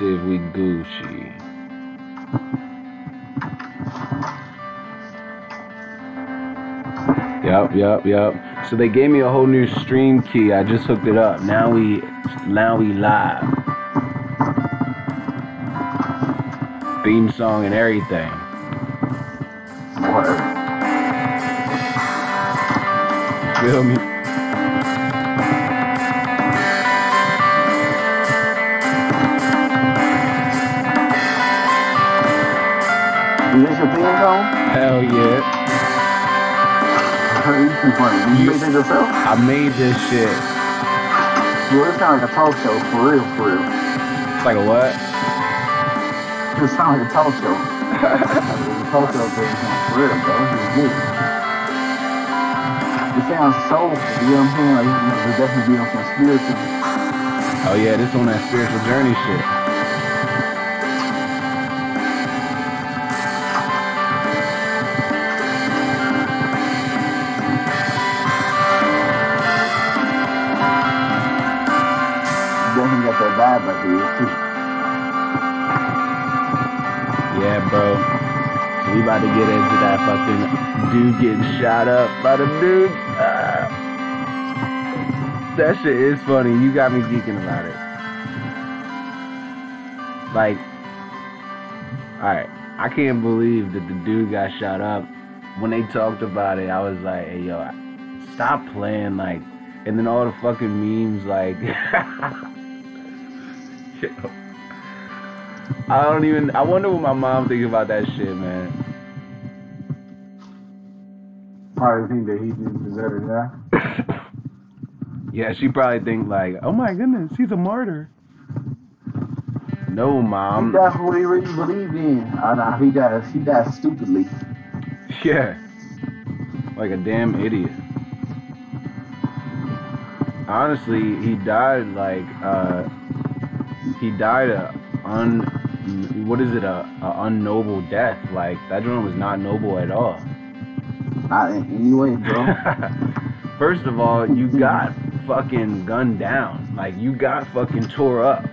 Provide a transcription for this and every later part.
see if we Gucci. Yup. So they gave me a whole new stream key. I just hooked it up. Now we live. Theme song and everything. Word. Feel me? Is this your theme song? Hell yeah. You made this yourself? I made this shit. Well, it sounds like a talk show, for real. It's like a what? It sounds like a talk show. Like a talk show thing, for real, bro. This is good. It sounds soulful, you know what I'm saying? Like, it definitely be on some spiritual. Oh yeah, this on that spiritual journey shit. Definitely got that vibe like this too. Yeah, bro. So we about to get into that fucking dude getting shot up by the dude. That shit is funny. You got me geeking about it. Like, alright, I can't believe that the dude got shot up. When they talked about it, I was like, hey, yo, stop playing, like, and then all the fucking memes, like, I wonder what my mom thinks about that shit, man. Probably think that he didn't deserve to die. Yeah, she probably think like, oh my goodness, he's a martyr. No, Mom. That's what he really believed in. He died stupidly. Yeah. Like a damn idiot. Honestly, he died like, he died a unnoble death. Like, that joint was not noble at all. Not in any way, bro. First of all, you got fucking gunned down. Like, you got fucking tore up.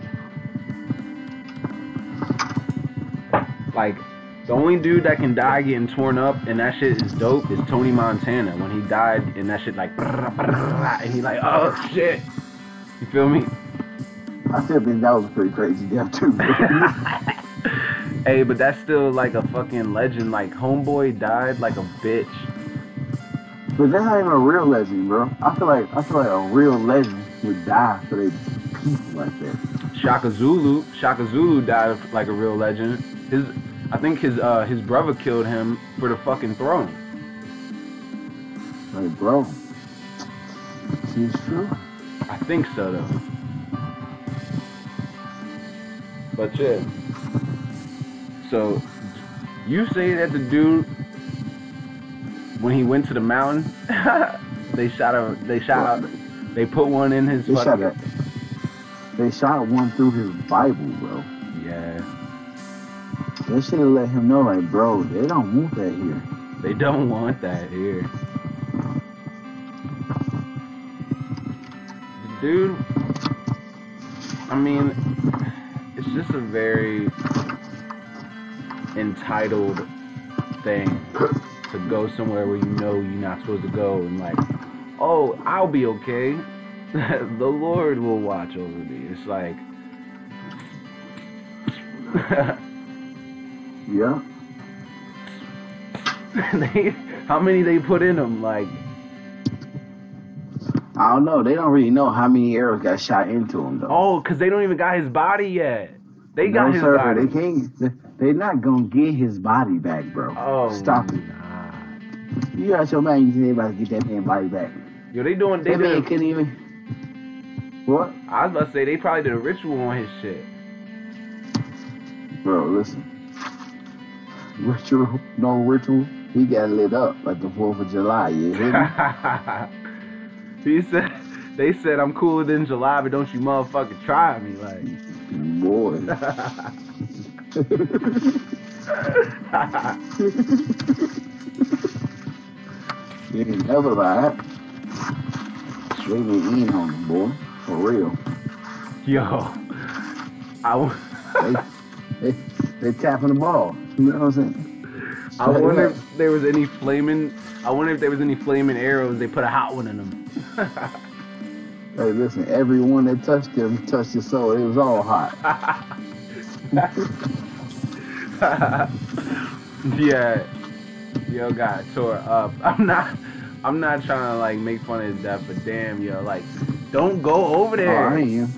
Like, the only dude that can die getting torn up and that shit is dope is Tony Montana. When he died and that shit like, and he like, oh shit. You feel me? I still think that was a pretty crazy death too. Hey, but that's still like a fucking legend. Like, homeboy died like a bitch. But that's not even a real legend, bro. I feel like a real legend would die for their people like that. Shaka Zulu died like a real legend. I think his brother killed him for the fucking throne. Like, bro, see, it's true. I think so though. But yeah. So you say that the dude, when he went to the mountain, they put one in his fucking. They shot one through his Bible, bro. Yeah. They should have let him know, like, bro, they don't want that here. They don't want that here. The dude, I mean, it's just a very entitled thing to go somewhere where you know you're not supposed to go and like, oh, I'll be okay. The Lord will watch over me. It's like, yeah. How many they put in them? Like, I don't know. They don't really know how many arrows got shot into him, though. Oh, because they don't even got his body yet. They got his body. They can't. They're not gonna get his body back, bro. Oh, stop it. Nah. You got your man. You think about to get that man body back? Yo, they doing. They man couldn't even. What? I was about to say they probably did a ritual on his shit. Bro, listen. Ritual, no ritual. He got lit up like the 4th of July. You hear me? They said I'm cooler than July, but don't you motherfucking try me, like. Boy. You ain't never lied. They been eating on him, boy. For real. Yo, they tapping the ball. You know what I'm saying? I wonder if there was any flaming arrows. They put a hot one in them. Hey, listen, everyone that touched them touched your soul. It was all hot. Yeah, yo, got tore up. I'm not trying to like make fun of his death, but damn, yo, like, don't go over there. Oh, I am.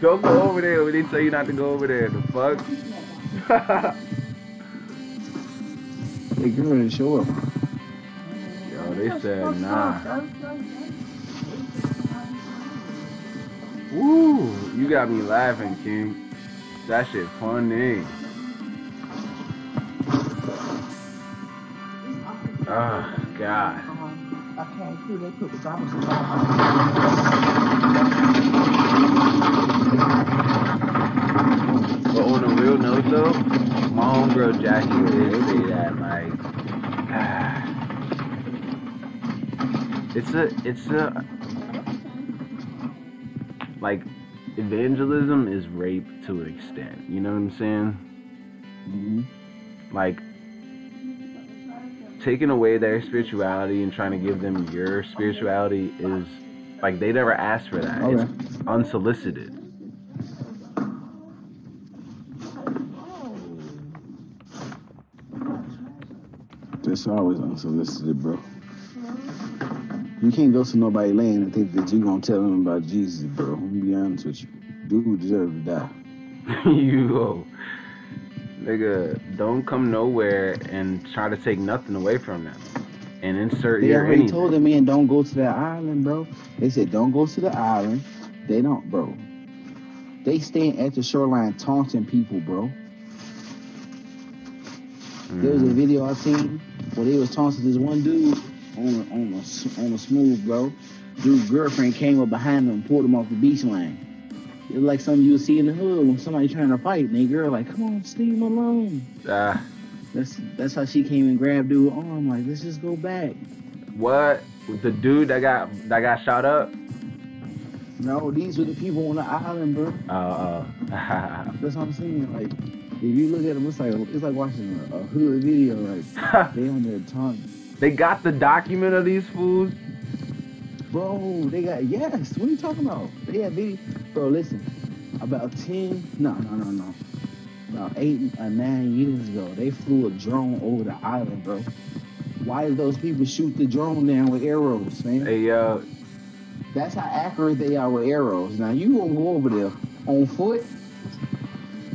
Don't go over there when they tell you not to go over there. The fuck? They girl didn't show up. Yo, they said nah. Woo, you got me laughing, King. That shit funny. Oh, God. But on a real note, though, my homegirl Jackie did say that, like, it's a, like, evangelism is rape to an extent. You know what I'm saying? Mm-hmm. Like, taking away their spirituality and trying to give them your spirituality is, like, they never asked for that. Okay. It's unsolicited. It's always unsolicited, bro. You can't go to nobody lane and think that you're gonna tell them about Jesus, bro. I'm gonna be honest with you. Dude deserves to die. Nigga, don't come nowhere and try to take nothing away from them and insert They your already anything. told them, man, don't go to that island, bro. They said, don't go to the island. They don't, bro. They stand at the shoreline taunting people, bro. There was a video I seen where they was taunting this one dude on a smooth, bro. Dude's girlfriend came up behind him and pulled him off the beach line. It was like something you would see in the hood when somebody trying to fight, and they girl like, come on, leave him alone. That's how she came and grabbed dude's arm, like, let's just go back. What? The dude that got shot up? No, these were the people on the island, bro. That's what I'm saying. Like, if you look at them, it's like watching a hood video. Like, they on their tongue. They got the document of these fools? Bro, they got, yes. What are you talking about? They had video. Bro, listen. About 8 or 9 years ago, they flew a drone over the island, bro. Why did those people shoot the drone down with arrows, man? Hey, yo. That's how accurate they are with arrows. Now, you gonna go over there on foot?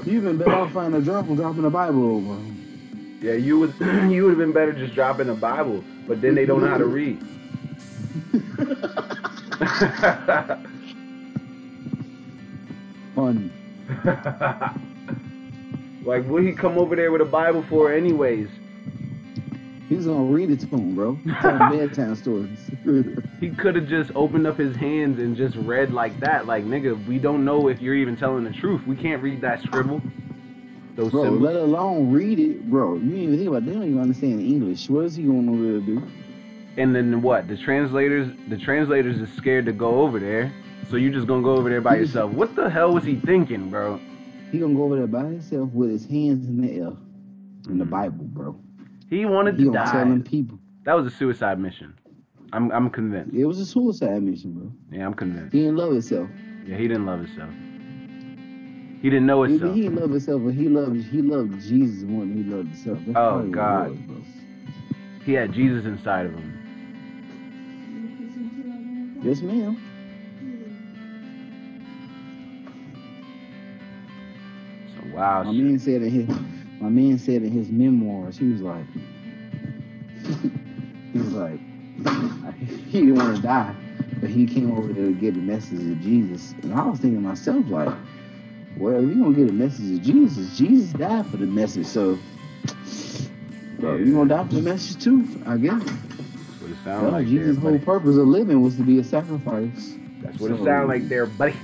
You've been better off finding a drone and dropping the Bible over. Yeah, you would have been better just dropping the Bible, but then they don't know how to read. Funny. Like, what he come over there with a Bible for anyways? He's gonna read it to him, bro. Tell him bedtime stories. He could have just opened up his hands and just read like that. Like, nigga, we don't know if you're even telling the truth. We can't read that scribble. Those bro, symbols. let alone read it, bro. You didn't even think about it. They don't even understand English. What is he going over there to do? And then what? The translators is scared to go over there. So you just gonna go over there by yourself. What the hell was he thinking, bro? He gonna go over there by himself with his hands in the air in the Bible, bro. He wanted to die. Telling people. That was a suicide mission. I'm convinced. It was a suicide mission, bro. Yeah, I'm convinced. He didn't love himself. Yeah, he didn't love himself. He didn't know himself. He didn't love himself, but he loved Jesus more than he loved himself. That's oh God. Was, bro. He had Jesus inside of him. Yes, ma'am. So wow. My man said in his memoirs, he was like, he didn't want to die, but he came over there to get the message of Jesus. And I was thinking to myself, like, well, if you're gonna get a message of Jesus died for the message, so bro, you gonna die for the message too, I guess. That's what it sounds like. Jesus' whole purpose of living was to be a sacrifice. That's what it sounds like there, buddy.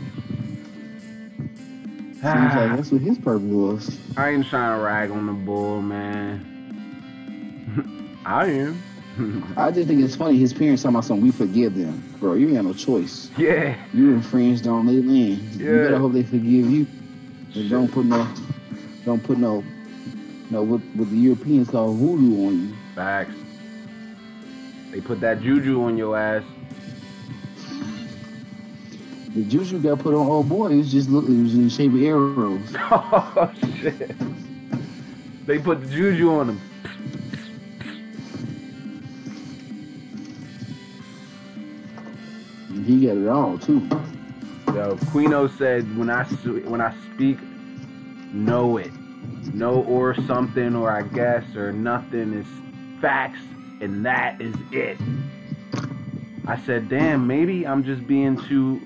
Seems like that's what his purpose was. I ain't trying to rag on the bull, man. I am. I just think it's funny. His parents talking about something. We forgive them, bro. You ain't got no choice. Yeah. You infringed on their land. Yeah. You better hope they forgive you. Shit. Don't put no, what the Europeans call voodoo on you. Facts. They put that juju on your ass. The juju got put on old boy. It was in the shape of arrows. Oh shit! They put the juju on him. He got it all too. Yo, Quino said, when I speak, know it, know or something, or I guess, or nothing is facts, and that is it. I said, damn, maybe I'm just being too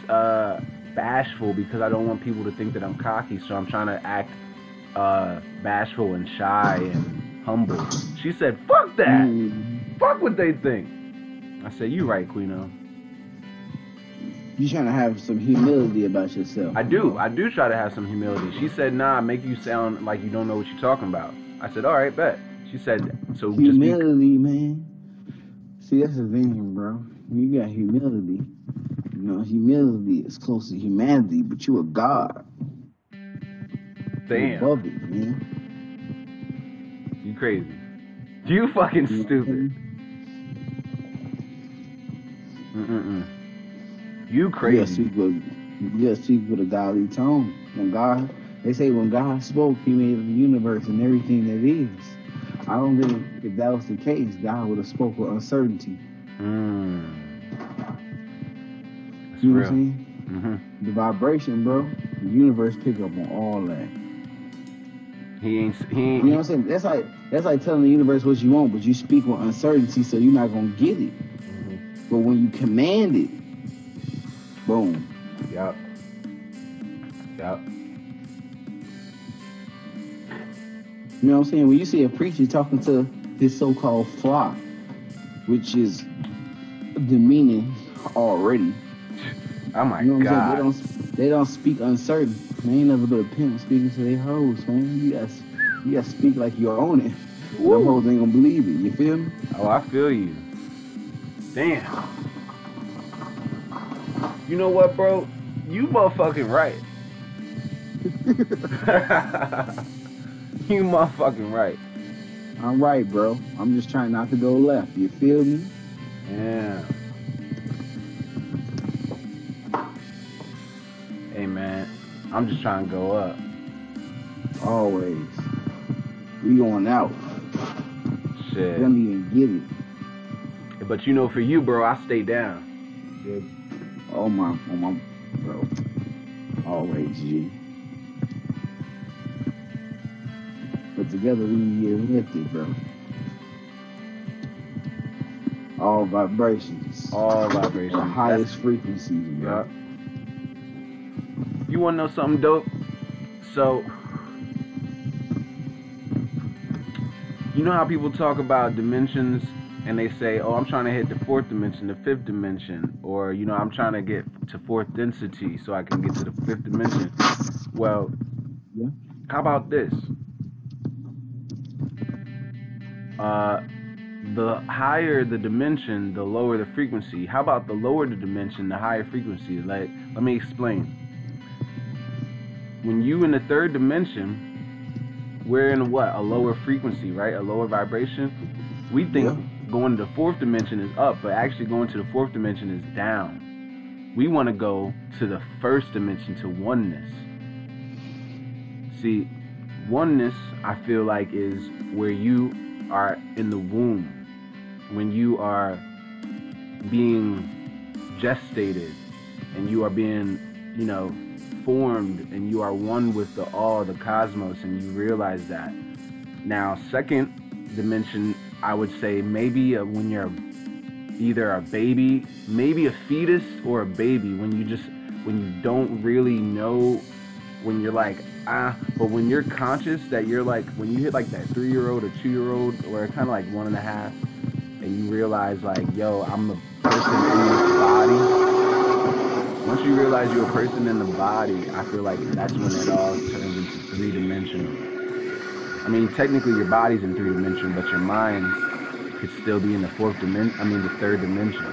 bashful because I don't want people to think that I'm cocky, so I'm trying to act bashful and shy and humble. She said, fuck that. Fuck what they think. I said, you right, Quino. You trying to have some humility about yourself. I do try to have some humility. She said, nah, make you sound like you don't know what you're talking about. I said, all right, bet. She said, so humility, man. See, that's the thing, bro. You got humility. You know, humility is close to humanity, but you a god. Damn. You're above it, man. You crazy. You fucking stupid. You crazy. You gotta speak with a godly tone. They say when God spoke, he made the universe and everything that is. I don't think if that was the case, God would have spoke with uncertainty. That's you know real. What I'm saying? The vibration, bro, the universe pick up on all that. He ain't. You know what I'm saying? That's like telling the universe what you want, but you speak with uncertainty, so you're not gonna get it. But when you command it, boom. Yup. You know what I'm saying? When you see a preacher talking to his so-called flock, which is demeaning already. Oh my God. They don't speak uncertain. They ain't nothing but a pimp speaking to their hoes, man. You gotta speak like you own it. Them hoes ain't gonna believe it. You feel me? Oh, I feel you. Damn. You know what, bro? You motherfucking right. You motherfucking right. I'm right, bro. I'm just trying not to go left. You feel me? Yeah. Hey, man. I'm just trying to go up. Always. We going out. Shit. We don't even get it. But you know, for you, bro, I stay down. Dude. Oh my, bro. Always, G. But together we get lifted, bro. All vibrations. The highest frequencies, bro. Yeah. You wanna know something dope? So, you know how people talk about dimensions and they say, oh, I'm trying to hit the 4th dimension, the 5th dimension, or, you know, I'm trying to get to 4th density so I can get to the 5th dimension. Well, yeah. How about this? The higher the dimension, the lower the frequency. How about the lower the dimension, the higher frequency? Let me explain. When you in the 3rd dimension, we're in what? A lower frequency, right? A lower vibration. We think going to the 4th dimension is up, but actually going to the 4th dimension is down. We want to go to the 1st dimension, to oneness. See, oneness, I feel like, is where you are in the womb, when you are being gestated and you are being, you know, formed, and you are one with the cosmos, and you realize that. Now, 2nd dimension, I would say maybe when you're either a baby, maybe a fetus or a baby, when you don't really know, when you're like, but when you're conscious that you're like, when you hit like that 3-year-old or 2-year-old, or kind of like 1.5, and you realize like, yo, I'm a person in this body. Once you realize you're a person in the body, I feel like that's when it all turns into 3-dimensional. I mean, technically your body's in 3-dimension, but your mind could still be in the 4th dimension. I mean, the 3rd dimension.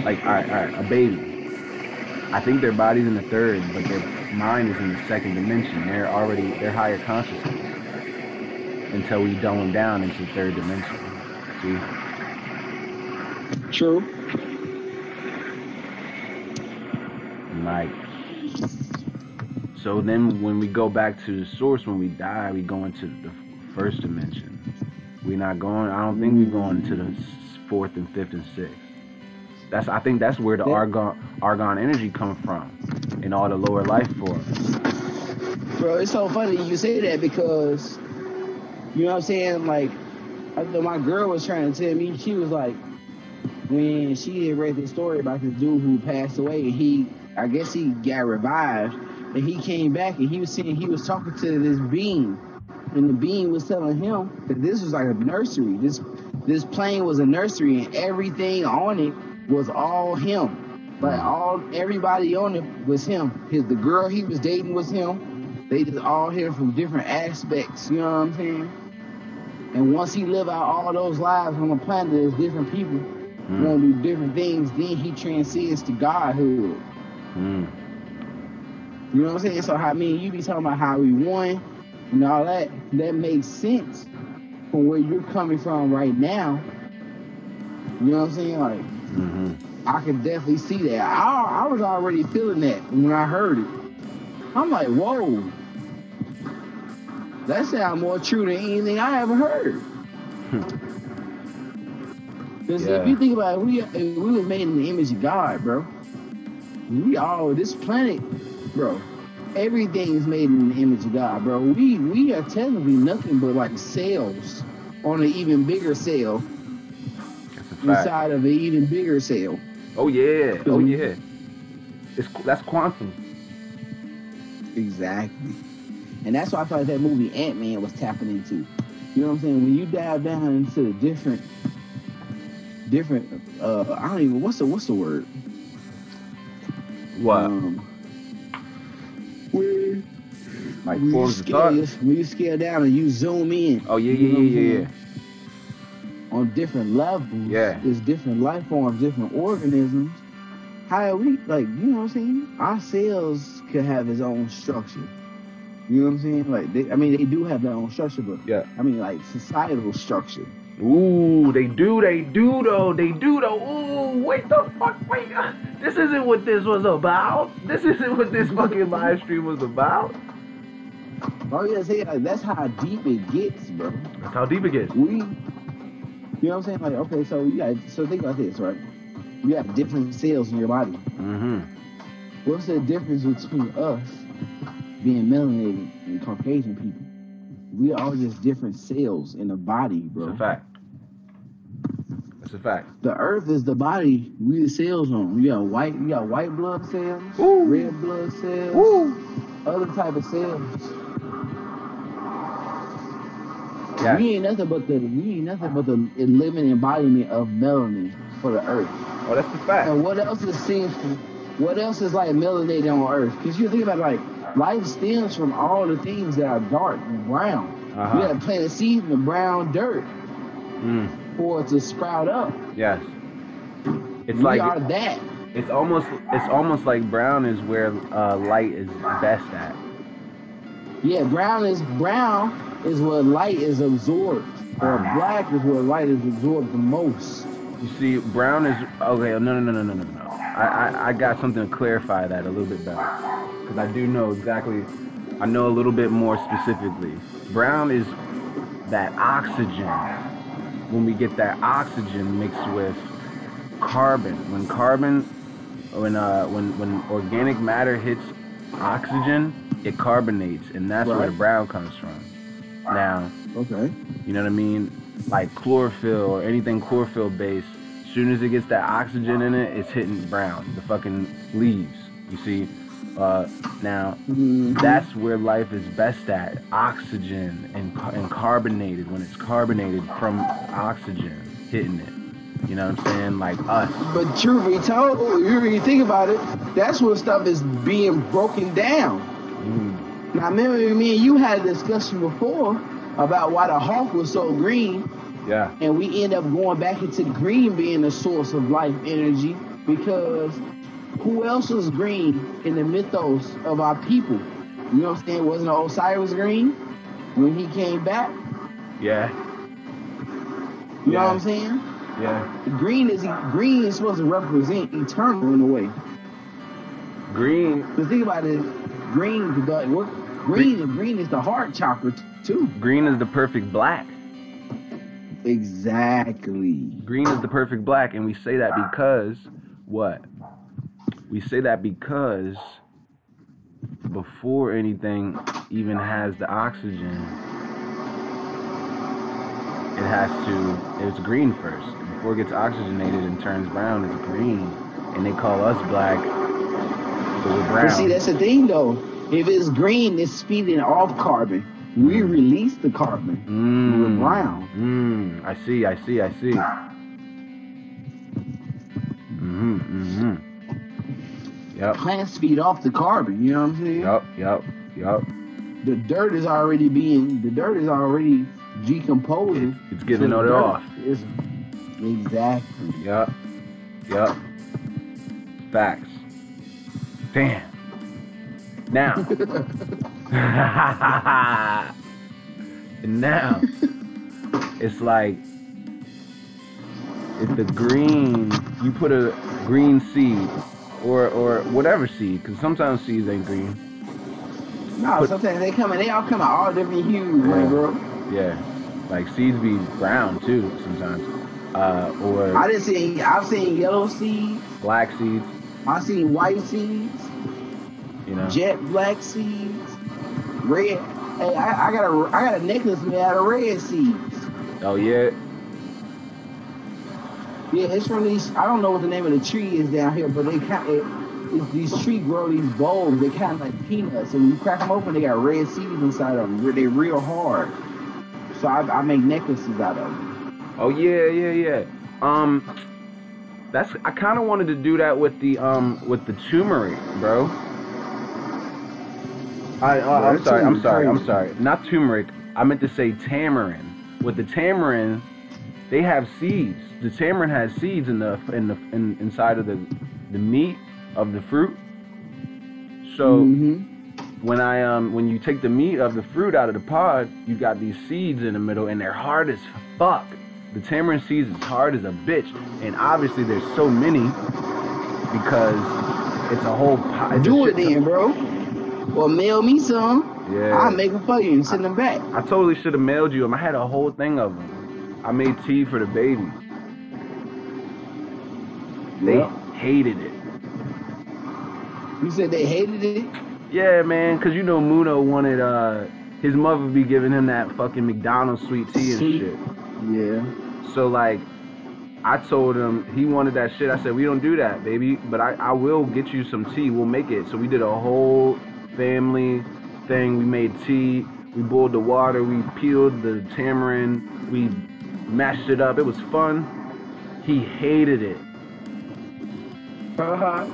Like, all right, a baby. I think their body's in the 3rd, but mind is in the second dimension. They're higher consciousness until we dumb them down into third dimension. See? True. Like, so then when we go back to the source, when we die, we go into the first dimension. We're not going, I don't think we're going into the fourth and fifth and sixth. I think that's where the argon energy comes from in all the lower life forms. Bro, it's so funny you say that because, you know what I'm saying? Like, I know my girl was trying to tell me, she was like, when she had read the story about this dude who passed away, and I guess he got revived, and he came back and he was saying he was talking to this being, and the being was telling him that this was like a nursery. This plane was a nursery, and everything on it was all him. Like everybody on it was him. The girl he was dating was him. They just all him from different aspects. You know what I'm saying? And once he lived out all those lives on the planet as different people, want to do different things, then he transcends to godhood. You know what I'm saying? So you be talking about how we won and all that. That makes sense from where you're coming from right now. You know what I'm saying? Like, I can definitely see that. I was already feeling that when I heard it. I'm like, whoa. That sounds more true than anything I ever heard. Because if you think about it, we were made in the image of God, bro. This planet, bro, everything is made in the image of God, bro. We are technically nothing but like cells on an even bigger cell inside of an even bigger cell. Oh yeah, oh yeah. That's quantum. Exactly. And that's why I felt like that movie Ant-Man was tapping into. You know what I'm saying? When you dive down into the different I don't even what's the word? What? Forms of thought. When you scale down and you zoom in. Oh yeah. On different levels. Yeah. There's different life forms, different organisms. How are we, like, you know what I'm saying? Our cells could have its own structure. You know what I'm saying? Like, they do have their own structure, but like societal structure. Ooh, they do though. Ooh, wait the fuck, wait. This isn't what this was about. This isn't what this fucking live stream was about. Oh yeah, see, like, that's how deep it gets, bro. That's how deep it gets. You know what I'm saying? Like, okay, so think about this, right? You have different cells in your body. What's the difference between us being melanated and Caucasian people? We are all just different cells in the body, bro. That's a fact. The earth is the body we the cells on. You got white blood cells, red blood cells, other type of cells. Yes. We ain't nothing but the living embodiment of melanin for the earth. Oh, that's the fact. And what else is like melanated on earth? Because you think about it, like, life stems from all the things that are dark and brown. We got to plant a seed in the brown dirt for it to sprout up. Yes. It's we are that. It's almost like brown is where light is best at. Yeah, brown is where light is absorbed, or black is where light is absorbed the most. You see, brown is okay. No. I got something to clarify that a little bit better, because I do know exactly. I know a little bit more specifically. Brown is that oxygen. When we get that oxygen mixed with carbon, when organic matter hits oxygen, it carbonates, and that's where the brown comes from. Now, you know what I mean? Like chlorophyll or anything chlorophyll based, as soon as it gets that oxygen in it, it's hitting brown, the fucking leaves. You see? Now, that's where life is best at. Oxygen and carbonated, when it's carbonated from oxygen hitting it. You know what I'm saying? Like us. But truth be told, you really think about it, that's when stuff is being broken down. Now, remember me and you had a discussion before about why the hawk was so green. Yeah. And we end up going back into green being the source of life energy, because Who else was green in the mythos of our people? You know what I'm saying? Wasn't Osiris green when he came back? Yeah. You know what I'm saying? Yeah. Green is supposed to represent eternal in a way. Green. Because think about it, green is the heart chakra too. Green is the perfect black. Exactly. Green is the perfect black, and we say that because what? We say that because before anything even has the oxygen, it's green first. Before it gets oxygenated and turns brown, it's green. And they call us black, but we're brown. But see, that's the thing though. If it's green, it's speeding off carbon. We release the carbon. We're brown. I see. Yep. Plants feed off the carbon, you know what I'm saying? Yep. The dirt is already decomposing. It's giving it off. Exactly. Yep. Facts. Damn. Now. And now, it's like, if the green, you put a green seed, or whatever seed, because sometimes seeds ain't green. No, sometimes they all come out all different hues, right, bro? Yeah, like seeds be brown too sometimes. Or I've seen yellow seeds, black seeds. I've seen white seeds, you know, jet black seeds, red. Hey, I got a necklace made out of red seeds. Oh yeah. Yeah, it's from these. I don't know what the name of the tree is down here, but these trees grow these bulbs. They kind of like peanuts, and when you crack them open, they got red seeds inside of them. They're real hard. So I make necklaces out of them. Oh yeah. I kind of wanted to do that with the turmeric, bro. I'm sorry. Not turmeric. I meant to say tamarind. With the tamarind, they have seeds. The tamarind has seeds inside of the meat of the fruit. So when you take the meat of the fruit out of the pod, you got these seeds in the middle, and they're hard as fuck. The tamarind seeds is hard as a bitch, and obviously there's so many because it's a whole pot. Do it then, bro. Or mail me some. Yeah. I'll make them for you and send them back. I totally should have mailed you them. I had a whole thing of them. I made tea for the babies. They hated it. You said they hated it? Yeah, man, because you know Muno wanted, his mother would be giving him that fucking McDonald's sweet tea and shit. Yeah. So, like, I told him he wanted that shit. I said, we don't do that, baby, but I will get you some tea. We'll make it. So we did a whole family thing. We made tea. We boiled the water. We peeled the tamarind. We mashed it up. It was fun. He hated it. Well,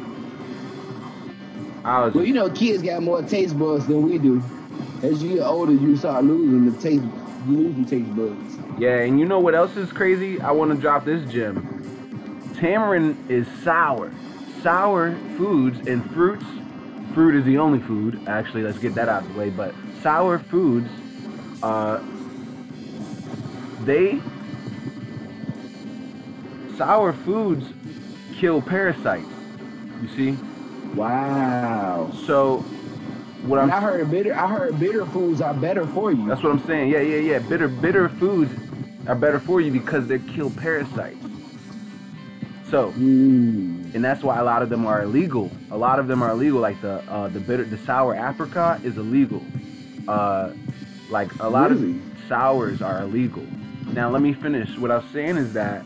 you know, kids got more taste buds than we do. As you get older, you start losing taste buds. Yeah, and you know what else is crazy? I want to drop this gem. Tamarind is sour. Sour foods and fruits. Fruit is the only food. Actually, let's get that out of the way. But sour foods, sour foods kill parasites. You see? Wow. So, I heard bitter foods are better for you. That's what I'm saying. Yeah. Bitter foods are better for you because they kill parasites. So, and that's why a lot of them are illegal. A lot of them are illegal. Like the sour apricot is illegal. Like a lot of sours are illegal. Now let me finish. What I was saying is that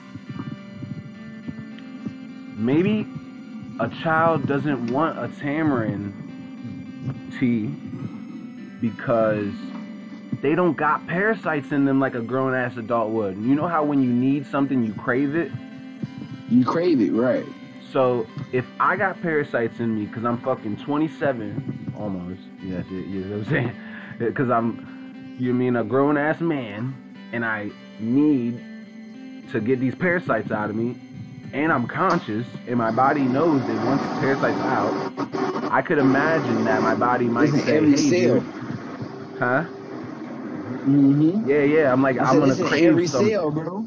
maybe a child doesn't want a tamarind tea because they don't got parasites in them like a grown-ass adult would. You know how when you need something, you crave it? You crave it, right. So, if I got parasites in me because I'm fucking 27, almost, yes, you know what I'm saying? Because a grown-ass man, and I need to get these parasites out of me, and I'm conscious, and my body knows that once the parasite's out, I could imagine that my body might say, every "Hey, cell. dude, huh? Mm-hmm. Yeah. I'm like, I'm gonna crave every something." cell, bro.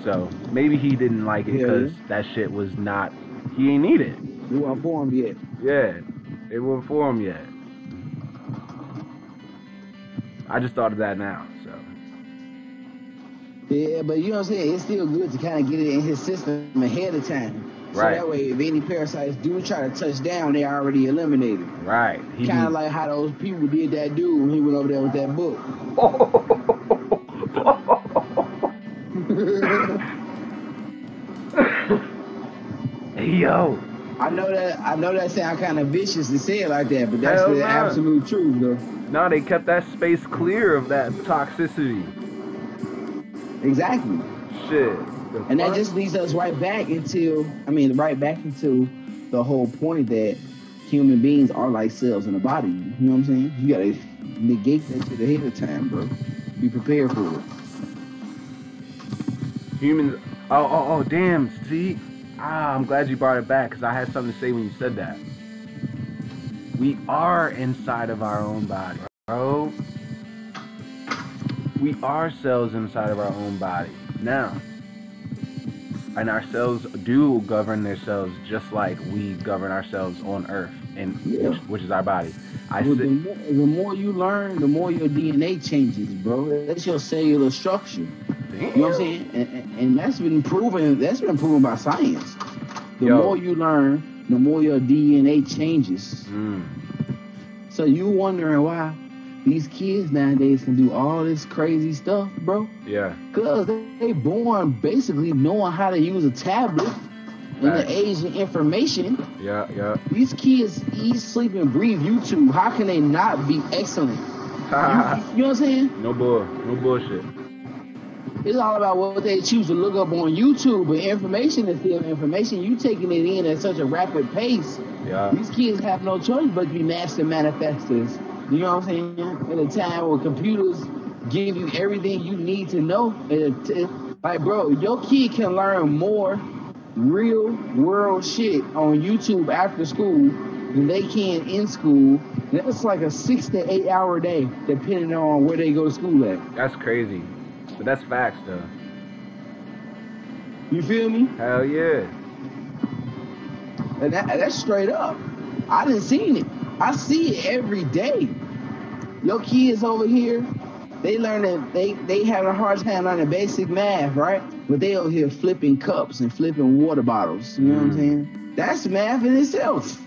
So maybe he didn't like it because that shit was not. He ain't need it. You weren't formed yet. Yeah, it wasn't for him yet. I just thought of that now. So. Yeah, but you know what I'm saying? It's still good to kind of get it in his system ahead of time. So Right. that way, if any parasites do try to touch down, they already eliminated. Right. Kind of like how those people did that dude when he went over there with that book. Hey, yo. I know that sound kind of vicious to say it like that, but that's the absolute truth, though. No, they kept that space clear of that toxicity. Exactly. Shit. And that just leads us right back into the whole point that human beings are like cells in a body. You know what I'm saying? You gotta negate that shit ahead of time, bro. Be prepared for it. Humans. Oh, damn. See? I'm glad you brought it back because I had something to say when you said that. We are inside of our own body, bro. We are cells inside of our own body. Now, and our cells do govern themselves just like we govern ourselves on Earth, and which is our body. The more you learn, the more your DNA changes, bro. That's your cellular structure. Damn. You know what I'm saying? And that's been proven. That's been proven by science. The more you learn, the more your DNA changes. So you wondering why these kids nowadays can do all this crazy stuff, bro? Yeah. Because they born basically knowing how to use a tablet in the age of information. Yeah. These kids eat, sleep, and breathe YouTube. How can they not be excellent? You know what I'm saying? No bullshit. It's all about what they choose to look up on YouTube, but information is still information. You taking it in at such a rapid pace. Yeah. These kids have no choice but to be master manifestors. You know what I'm saying? At a time where computers give you everything you need to know. Like, bro, your kid can learn more real world shit on YouTube after school than they can in school. That's like a 6 to 8 hour day, depending on where they go to school at. That's crazy. But that's facts, though. You feel me? Hell yeah. And that's straight up. I done seen it. I see it every day. Your kids over here, they learning, they having a hard time learning basic math, right? But they over here flipping cups and flipping water bottles. You know what I'm saying? That's math in itself.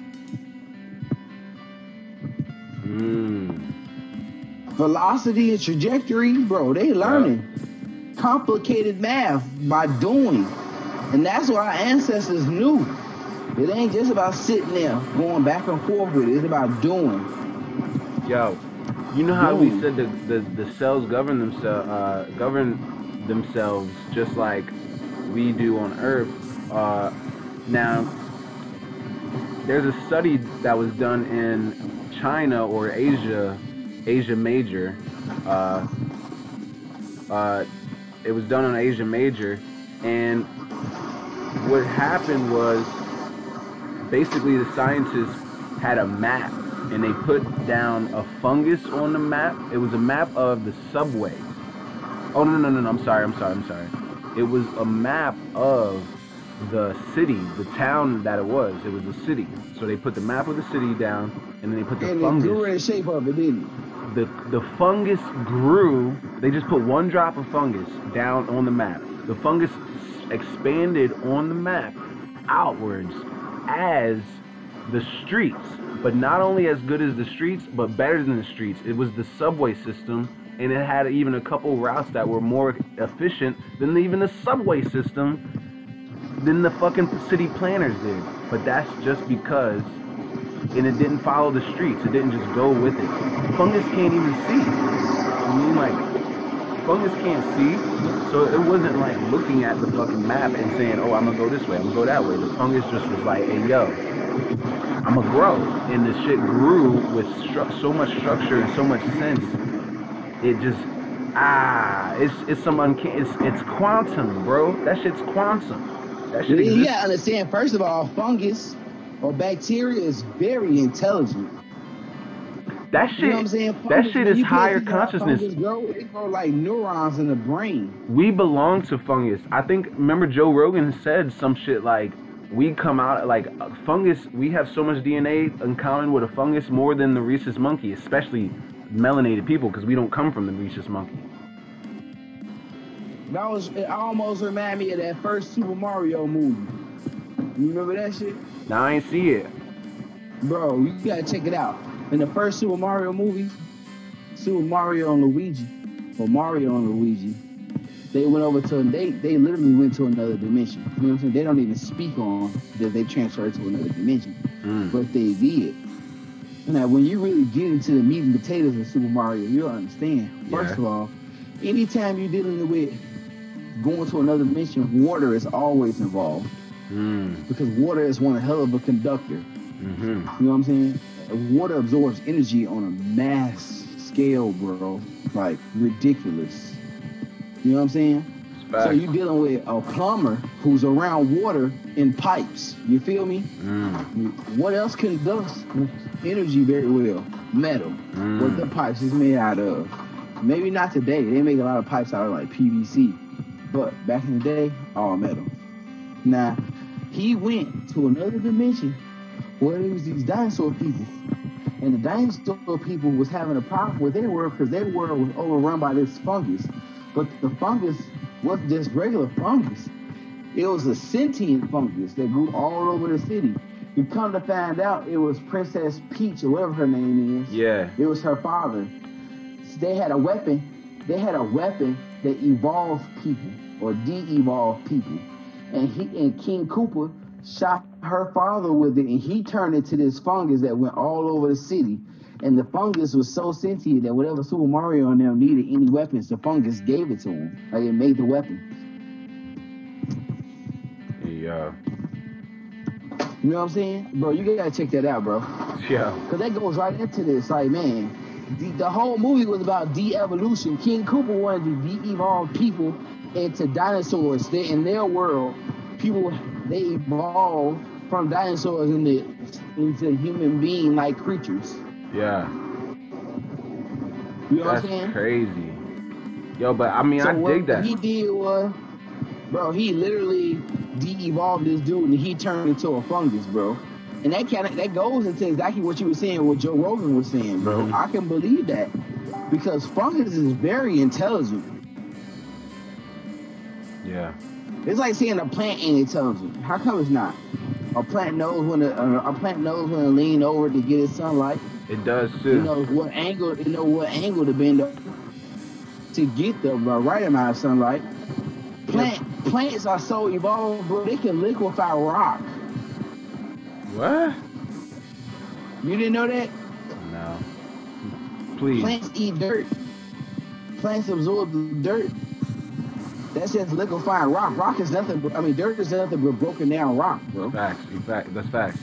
Velocity and trajectory, bro, they learning complicated math by doing. And that's what our ancestors knew. It ain't just about sitting there going back and forth with it. It's about doing. Yo, you know how we said the cells govern themselves just like we do on Earth. Now, there's a study that was done in China or Asia Major. It was done on Asia Major, and what happened was basically the scientists had a map, and they put down a fungus on the map. It was a map of the subways. Oh no! I'm sorry. It was a map of the city, the town that it was. It was a city. So they put the map of the city down, and then they put the fungus. And it grew in the shape of it, didn't it? The fungus grew. They just put one drop of fungus down on the map. The fungus expanded on the map outwards as the streets, but not only as good as the streets, but better than the streets. It was the subway system, and it had even a couple routes that were more efficient than even the subway system than the fucking city planners did. But that's just because, and it didn't follow the streets. It didn't just go with it. Fungus can't even see. I mean, like, fungus can't see, so it wasn't like looking at the fucking map and saying, oh, I'm gonna go this way, I'm gonna go that way. The fungus just was like, hey, yo, I'm gonna grow. And the shit grew with so much structure and so much sense. It just It's some it's quantum, bro. That shit's quantum. That shit You exists. gotta understand, first of all, fungus or bacteria is very intelligent. That shit, You know what I'm saying? that Fungus, shit when is you pay higher attention to how consciousness. fungus it grow like neurons in the brain. We belong to fungus. I think, remember Joe Rogan said some shit like, we come out, like, fungus, we have so much DNA in common with a fungus more than the rhesus monkey, especially melanated people, because we don't come from the rhesus monkey. It almost reminded me of that first Super Mario movie. You remember that shit? Now, I ain't see it. Bro, you gotta check it out. In the first Super Mario movie, Super Mario and Luigi, or Mario and Luigi, they went over to, they literally went to another dimension. You know what I'm saying? They don't even speak on that they transferred to another dimension, but they did. Now, when you really get into the meat and potatoes of Super Mario, you'll understand. First of all, anytime you're dealing with going to another dimension, water is always involved. Because water is one hell of a conductor. You know what I'm saying? Water absorbs energy on a mass scale, bro. Like, ridiculous. You know what I'm saying? So you're dealing with a plumber who's around water in pipes. You feel me? What else conducts energy very well? Metal. What the pipes is made out of. Maybe not today. They make a lot of pipes out of like PVC. But back in the day, all metal. Now, he went to another dimension where there was these dinosaur people. And the dinosaur people was having a problem with their world because their world was overrun by this fungus. But the fungus wasn't just regular fungus. It was a sentient fungus that grew all over the city. You come to find out it was Princess Peach or whatever her name is. Yeah. It was her father. They had a weapon. They had a weapon that evolved people or de-evolved people. And King Koopa shot her father with it, and he turned into this fungus that went all over the city. And the fungus was so sentient that whatever Super Mario and them needed, any weapons, the fungus gave it to him. Like, it made the weapon. Yeah. You know what I'm saying? Bro, you gotta check that out, bro. Yeah. Because that goes right into this. Like, man, the whole movie was about de-evolution. King Koopa wanted to de-evolve people into dinosaurs. In their world, people, they evolved from dinosaurs into human being-like creatures. Yeah. You know what I'm saying? That's crazy. Yo, but I mean, So I dig that. What he did was, bro, he literally de-evolved this dude and he turned into a fungus, bro. And that goes into exactly what you were saying, what Joe Rogan was saying, bro. I can believe that because fungus is very intelligent. Yeah. It's like saying a plant ain't intelligent. How come it's not? A plant knows when to lean over to get its sunlight. It does too. It knows what angle to bend up to get the right amount of sunlight. Plants are so evolved, bro. They can liquefy rock. What? You didn't know that? No. Please. Plants eat dirt. Plants absorb the dirt. That's just liquefying rock. Rock is nothing. Dirt is nothing but broken down rock, bro. Facts. That's facts.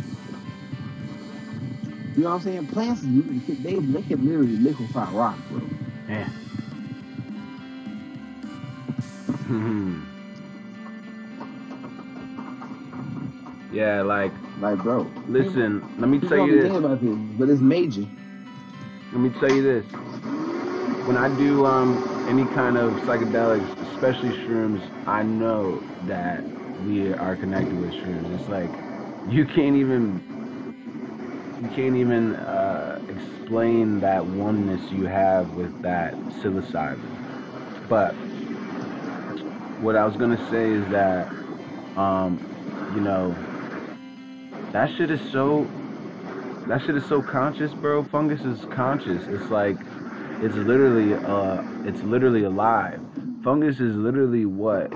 You know what I'm saying? Plants, they can literally liquefy rock, bro. Yeah. Yeah, like, bro. Listen, let me tell you this. About this, but it's major. Let me tell you this. When I do any kind of psychedelics, especially shrooms, I know that we are connected with shrooms. It's like you can't even explain that oneness you have with that psilocybin. But what I was gonna say is that that shit is so conscious, bro. Fungus is conscious. It's like it's literally alive. Fungus is literally what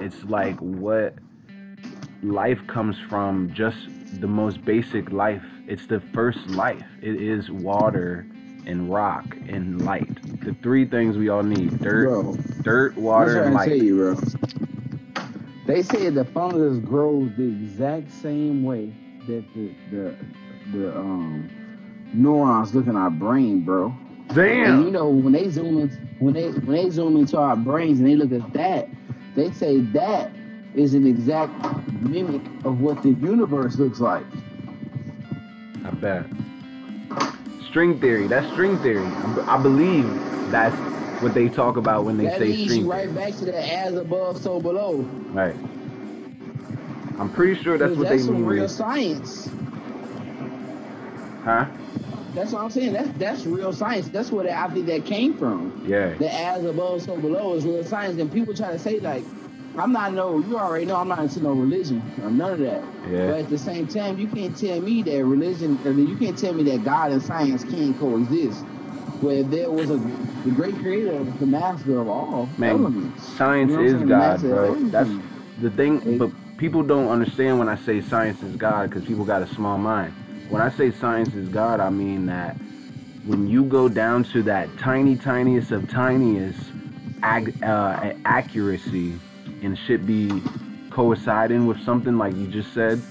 life comes from, just the most basic life. It's the first life. It is water and rock and light. The three things we all need: dirt, water, and light. Tell you, bro. They say the fungus grows the exact same way that the neurons look in our brain, bro. And you Damn. know, when they zoom into our brains and they look at that, they say that is an exact mimic of what the universe looks like. I bet. String theory. That's string theory. I believe that's what they talk about when they That say leads string you theory. right back to the as above, so below. Right. I'm pretty sure that's Because what that's they some mean. real science. Huh? That's what I'm saying. That's real science. That's where I think that came from. Yeah. The as above, so below is real science. And people try to say, like, you already know I'm not into no religion or none of that. Yeah. But at the same time, you can't tell me that religion, you can't tell me that God and science can't coexist. Where there was the great creator, the master of all elements. Science You know what I'm is saying? The God, master of bro. everything. That's the thing. But people don't understand when I say science is God because people got a small mind. When I say science is God, I mean that when you go down to that tiniest of tiniest accuracy and shit be coinciding with something like you just said,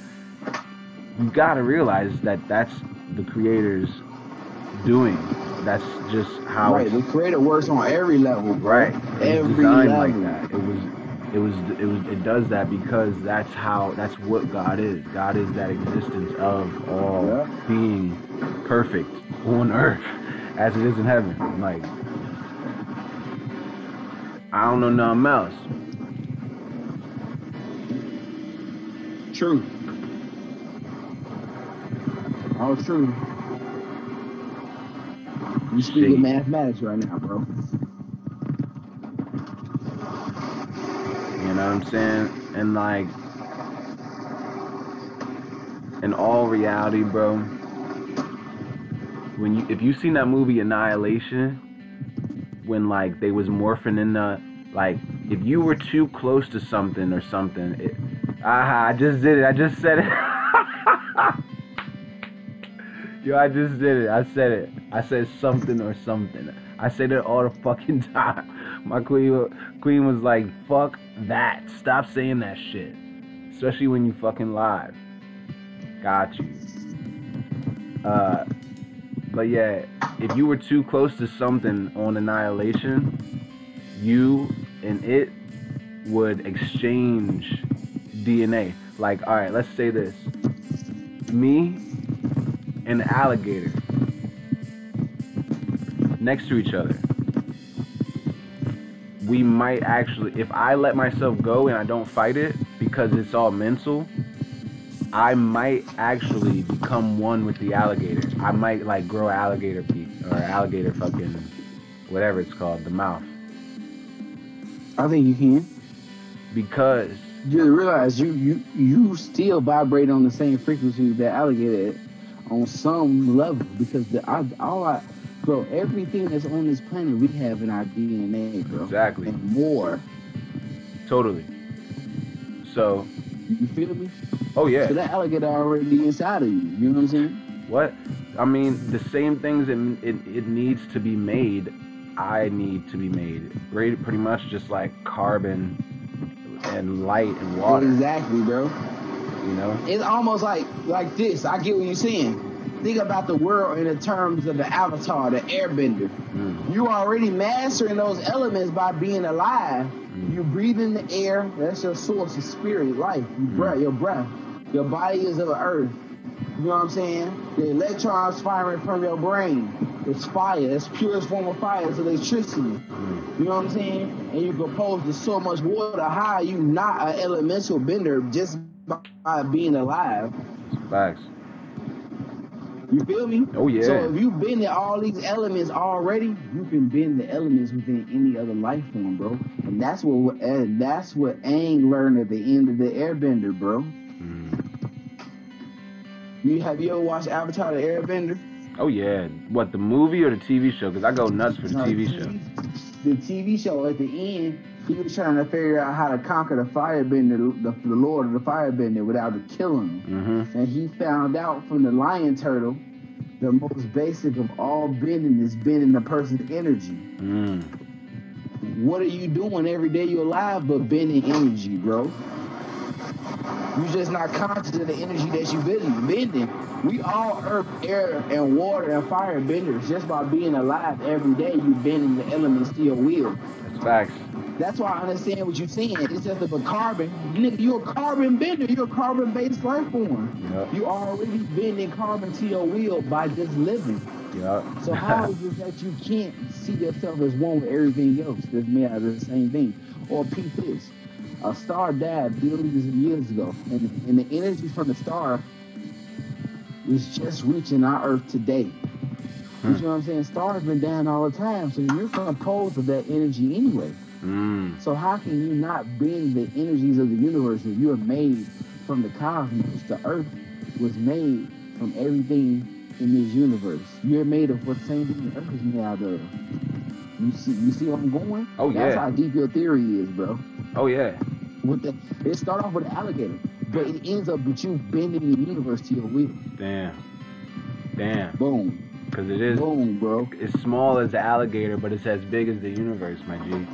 you gotta realize that that's the creator's doing. That's just how. Right, the creator works on every level, bro. Right, every designed level. like that. It does that because that's what God is. God is that existence of all being perfect on earth as it is in heaven. Like, I don't know nothing else. True. All true. You speaking mathematics right now, bro. You know what I'm saying? And like, in all reality, bro, if you seen that movie Annihilation, when like they was morphing in the, like, if you were too close to something or something, I just did it. I just said it. Yo, I just did it. I said it. I said something or something. I said it all the fucking time. My queen was like, fuck that. Stop saying that shit. Especially when you fucking live. Got you. But yeah, if you were too close to something on Annihilation, you and it would exchange DNA. Like, alright, let's say this. Me and the alligator next to each other. We might actually, if I let myself go and I don't fight it because it's all mental, I might actually become one with the alligator. I might like grow alligator feet or alligator fucking whatever it's called, the mouth. I think you can. Because you realize you still vibrate on the same frequency that alligator on some level, because bro, everything that's on this planet we have in our DNA, bro. Exactly. And more. Totally. So. You feel me? Oh yeah. So that alligator already inside of you. You know what I'm saying? What? I mean, the same things it needs to be made, I need to be made. Pretty much just like carbon and light and water. Exactly, bro. You know? It's almost like this. I get what you're saying. Think about the world in the terms of the avatar, the airbender. You already mastering those elements by being alive. You breathe in the air. That's your source of spirit, life. Your breath. Your body is of the earth. You know what I'm saying? The electrons firing from your brain. It's fire. It's purest form of fire. It's electricity. You know what I'm saying? And you're composed of so much water. How are you not an elemental bender just by being alive? Facts. You feel me? Oh yeah. So if you bend all these elements already, you can bend the elements within any other life form, bro. And that's what Aang learned at the end of the Airbender, bro. Have you ever watched Avatar: The Airbender? Oh yeah. What, the movie or the TV show? Because I go nuts for the TV show. The TV show, at the end, he was trying to figure out how to conquer the firebender, the Lord of the Firebender, without killing him. And he found out from the lion turtle, the most basic of all bending is bending the person's energy. What are you doing every day you're alive but bending energy, bro? You're just not conscious of the energy that you're bending. We all earth, air, and water and fire benders. Just by being alive every day, you bending the elements to your will. That's facts. That's why I understand what you're saying. It's just a carbon. Nigga, you're a carbon bender. You're a carbon-based life form. Yep. You already bending carbon to your will by just living. Yep. So how is it that you can't see yourself as one with everything else that's made out of the same thing? Or peep this. A star died billions of years ago, and the energy from the star is just reaching our Earth today. You know what I'm saying? Stars been dying all the time, so you're composed of that energy anyway. So how can you not bend the energies of the universe if you are made from the cosmos? The Earth was made from everything in this universe. You're made of what same thing the Earth is made out of. You see where I'm going? Oh yeah. That's how deep your theory is, bro. Oh yeah. It start off with an alligator, but it ends up with you bending the universe to your will. Damn. Boom. Because it is. Boom, bro. It's small as the alligator, but it's as big as the universe, my G.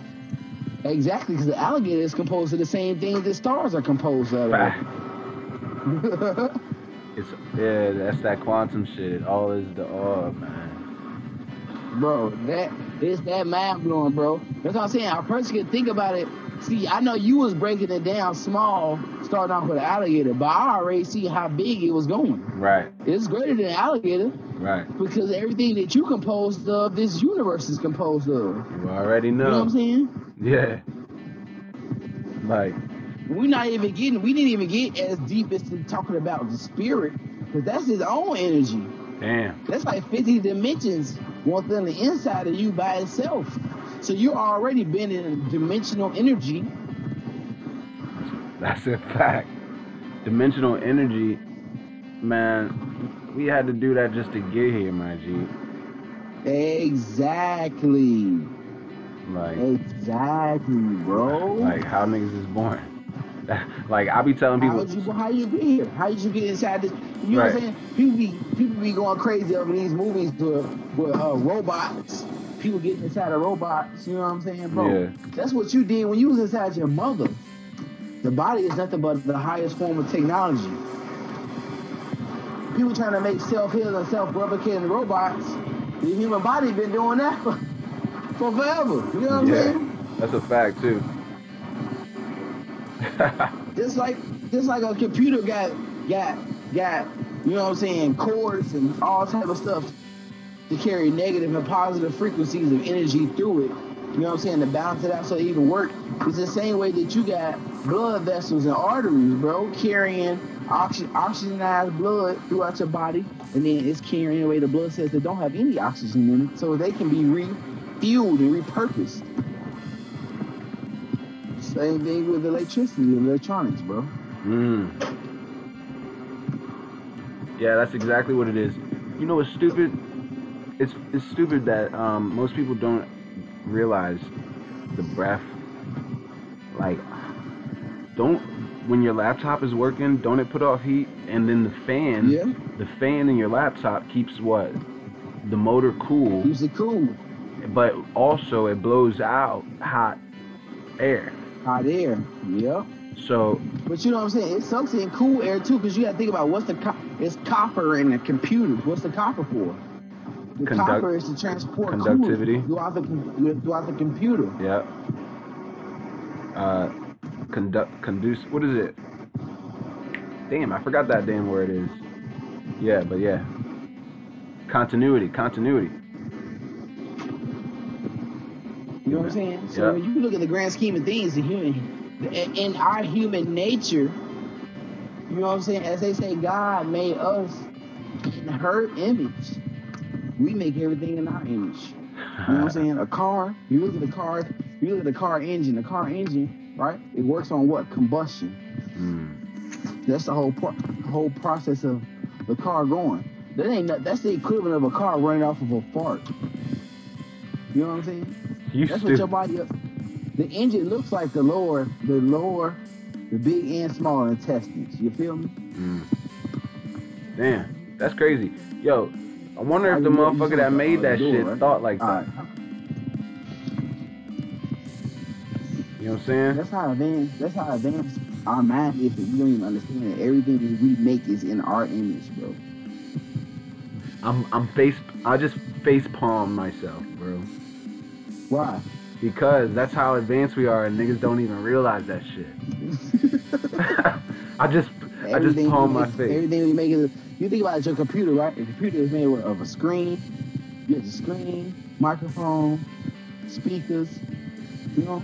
Exactly, because the alligator is composed of the same things that stars are composed of. That's that quantum shit. All is the all, man. Bro, it's that mind blowing, bro. That's what I'm saying. A person can think about it. See, I know you was breaking it down small, starting off with an alligator, but I already see how big it was going. Right. It's greater than an alligator. Right. Because everything that you composed of, this universe is composed of. You already know. You know what I'm saying? Yeah. Like. We didn't even get as deep as to talking about the spirit, because that's his own energy. Damn. That's like 50 dimensions, one on the inside of you by itself. So you're already been in dimensional energy. That's a fact. Dimensional energy, man, we had to do that just to get here, my G. Exactly. Exactly, bro. Like how niggas is born. Like I be telling people, how you get here? How did you get inside this? You know what I'm saying? People be going crazy over these movies with robots. People getting inside of robots. You know what I'm saying, bro? Yeah. That's what you did when you was inside your mother. The body is nothing but the highest form of technology. People trying to make self-healing and self-replicating robots. The human body been doing that for forever. You know what I'm saying? That's a fact too. Just like a computer got you know what I'm saying, cords and all type of stuff to carry negative and positive frequencies of energy through it. You know what I'm saying, to balance it out so it even work. It's the same way that you got blood vessels and arteries, bro, carrying oxygenized blood throughout your body, and then it's carrying away the blood cells that don't have any oxygen in it, so they can be refueled and repurposed. Same thing with electricity and electronics, bro. Yeah, that's exactly what it is. You know what's stupid? It's stupid that most people don't realize the breath. Like, when your laptop is working, don't it put off heat? And then the fan in your laptop keeps what? The motor cool. Keeps it cool. But also it blows out hot air. Hot air, yeah. So, but you know what I'm saying? It sucks in cool air too, because you got to think about it's copper in the computer. What's the copper for? The copper is to transport conductivity throughout the computer. Yeah. Conduce. What is it? Damn, I forgot that damn word is. Yeah, but yeah. Continuity. You know what I'm saying? So when you look at the grand scheme of things, in our human nature, you know what I'm saying? As they say, God made us in her image. We make everything in our image. You know what I'm saying? A car, you look at the car engine. The car engine, right? It works on what? Combustion. That's the whole process of the car going. That's the equivalent of a car running off of a fart. You know what I'm saying? That's what your body is. The engine looks like the big and small intestines. You feel me? Damn, that's crazy. Yo, I wonder if the motherfucker that made that shit thought like that. You know what I'm saying? That's how advanced Our mind is that we don't even understand that everything that we make is in our image, bro. I just face palm myself, bro. Why? Because that's how advanced we are, and niggas don't even realize that shit. I just palm my face. Everything we make is. You think about your computer, right? The computer is made of a screen. You have the screen, microphone, speakers. You know.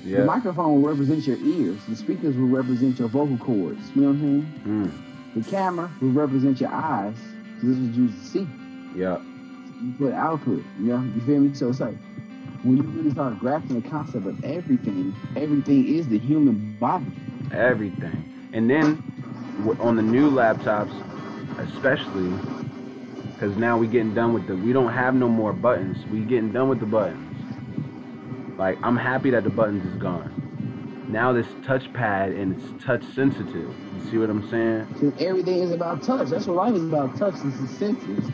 Yeah. The microphone will represent your ears. The speakers will represent your vocal cords. You know what I'm saying? The camera will represent your eyes. This is what you see. Yeah. You put output. You know. You feel me? So it's like, when you really start grasping the concept of everything is the human body. Everything. And then on the new laptops, especially, because now we getting done with we don't have no more buttons. We getting done with the buttons. Like, I'm happy that the buttons is gone. Now this touchpad, and it's touch sensitive. You see what I'm saying? Because everything is about touch. That's what life is about, touch. It's the senses.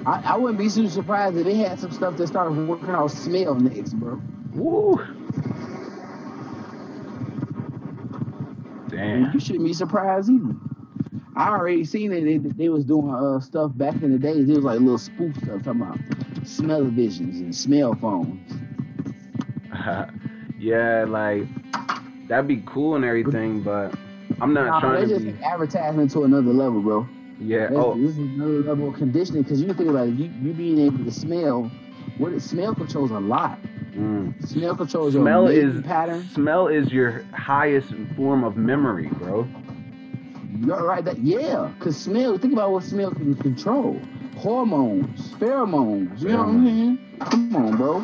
I wouldn't be too surprised if they had some stuff that started working out smell next, bro. Woo. Damn. You shouldn't be surprised either. I already seen it. They was doing stuff back in the days. It was like little spoof stuff talking about smell-o-visions and smell phones. Yeah, like, that'd be cool and everything, but I'm not trying to be... That's just an advertisement to another level, bro. Yeah. This is another level of conditioning, because you can think about it. You being able to smell. Smell controls a lot. Smell controls your pattern. Smell is your highest form of memory, bro. You're right. Because smell. Think about what smell can control. Hormones, pheromones. You know what I'm saying? Come on, bro.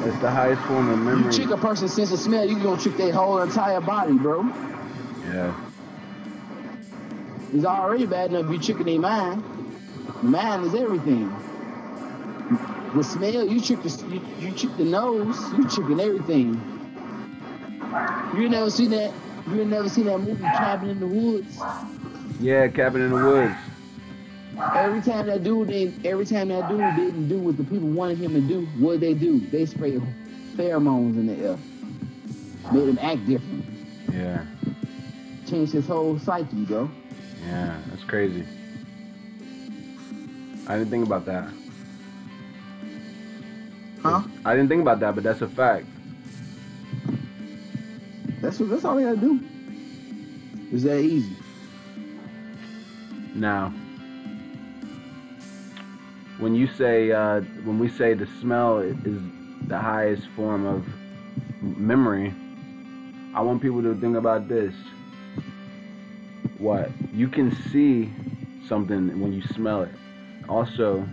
It's the highest form of memory. You trick a person's sense of smell, you gonna trick their whole entire body, bro. Yeah. It's already bad enough you tricking their mind. Mind is everything. With smell, you trick the nose, you tricking everything. You never seen that movie Cabin in the Woods? Yeah, Cabin in the Woods. Every time that dude didn't do what the people wanted him to do, what they do? They sprayed pheromones in the air. Made him act different. Yeah. Changed his whole psyche, bro. Yeah, that's crazy. I didn't think about that. Huh? I didn't think about that, but that's a fact. That's all they gotta do. It's that easy. Now, when we say the smell is the highest form of memory, I want people to think about this. What? You can see something when you smell it. Also,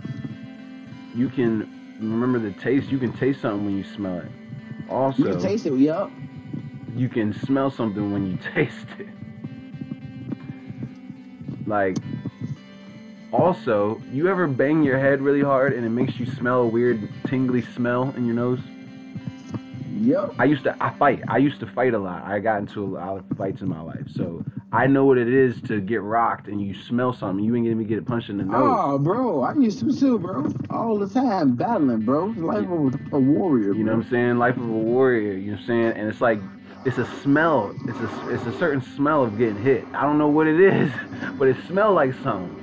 you can remember the taste. You can taste something when you smell it. Also, you can taste it, yup. You can smell something when you taste it. Like, also, you ever bang your head really hard and it makes you smell a weird tingly smell in your nose? Yep. I used to fight a lot. I got into a lot of fights in my life. So I know what it is to get rocked and you smell something. You ain't gonna get punched in the nose. Oh, bro. I used to too, bro. All the time battling, bro. Life of a warrior, bro. You know what I'm saying? Life of a warrior, you know what I'm saying? And it's like, it's a smell. It's a certain smell of getting hit. I don't know what it is, but it smells like something.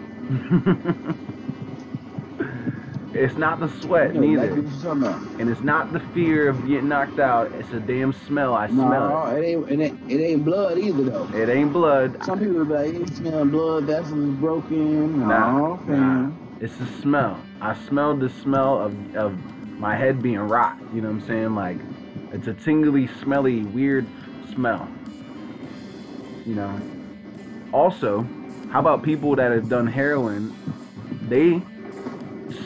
It's not the sweat, neither. And it's not the fear of getting knocked out. It's a damn smell. I smell it. It ain't blood either, though. It ain't blood. Some people be like, you smell blood, vessels broken. Nah. It's the smell. I smelled the smell of my head being rocked. You know what I'm saying? Like, it's a tingly, smelly, weird smell. You know? Also, how about people that have done heroin? They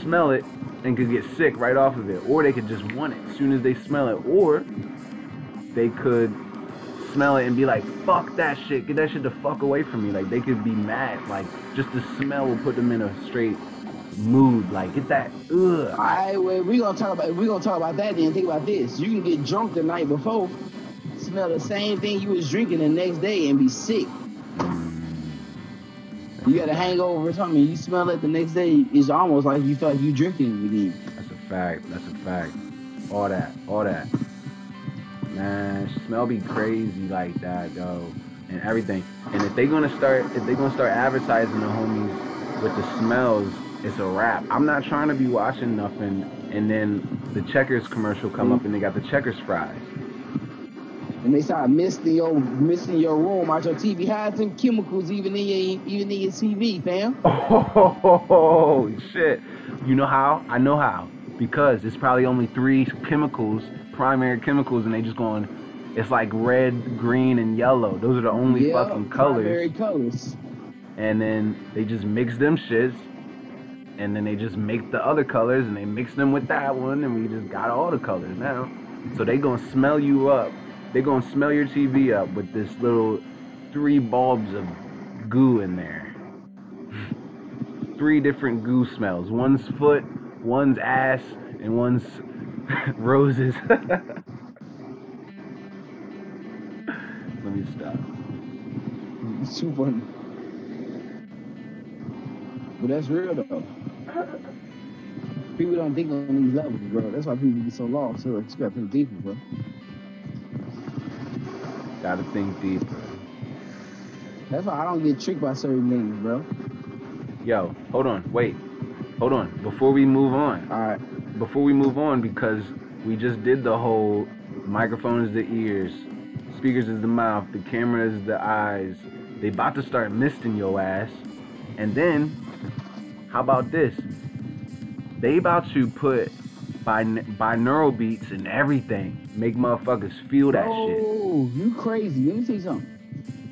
smell it and could get sick right off of it, or they could just want it as soon as they smell it, or they could smell it and be like, fuck that shit, get that shit the fuck away from me. Like, they could be mad, like, just the smell will put them in a straight mood, like, get that, ugh. Alright, well, we're gonna talk about that then. Think about this. You can get drunk the night before, smell the same thing you was drinking the next day and be sick. You got a hangover or something, you smell it the next day, it's almost like you felt like you drinking it again. That's a fact. All that. Man, smell be crazy like that, though, and everything. And if they gonna start advertising the homies with the smells, it's a wrap. I'm not trying to be watching nothing, and then the Checkers commercial come up and they got the Checkers fries. And they start misting your room out your TV. Hide them chemicals even in your TV, fam. Oh shit! You know how? I know how. Because it's probably only 3 chemicals, primary chemicals, and they just going. It's like red, green, and yellow. Those are the only fucking colors. Primary colors. And then they just mix them shits, and then they just make the other colors, and they mix them with that one, and we just got all the colors now. So they gonna smell you up. They gonna smell your TV up with this little 3 bulbs of goo in there. 3 different goo smells. One's foot, one's ass, and one's roses. Let me stop. It's too funny. But that's real though. People don't think on these levels, bro. That's why people get so lost. So you gotta think deeper, bro. Gotta think deeper. That's why I don't get tricked by certain things, bro. Yo, hold on, wait. Hold on. Before we move on. Alright. Before we move on, because we just did the whole microphone is the ears, speakers is the mouth, the camera is the eyes. They about to start misting your ass. And then, how about this? They about to put binaural beats and everything. Make motherfuckers feel that shit. Oh, you crazy. Let me tell you something.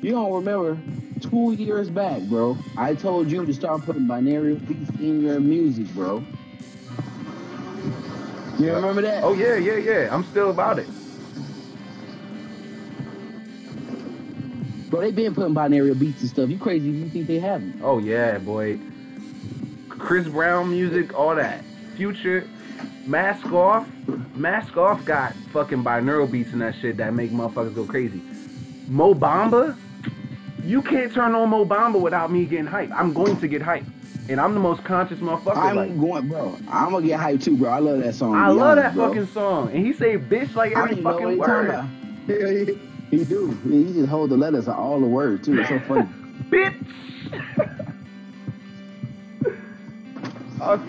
You don't remember 2 years back, bro. I told you to start putting binaural beats in your music, bro. You remember that? Oh, yeah. I'm still about it. Bro, they been putting binaural beats and stuff. You crazy if you think they haven't. Oh, yeah, boy. Chris Brown music, all that. Future, Mask Off got fucking binaural beats and that shit that make motherfuckers go crazy. Mo Bamba, you can't turn on Mo Bamba without me getting hype. I'm going to get hype. And I'm the most conscious motherfucker. I'm gonna get hype too, bro. I love that song. I love that fucking song. And he say bitch like every fucking word. He do. He just hold the letters of all the words too. It's so funny. Bitch.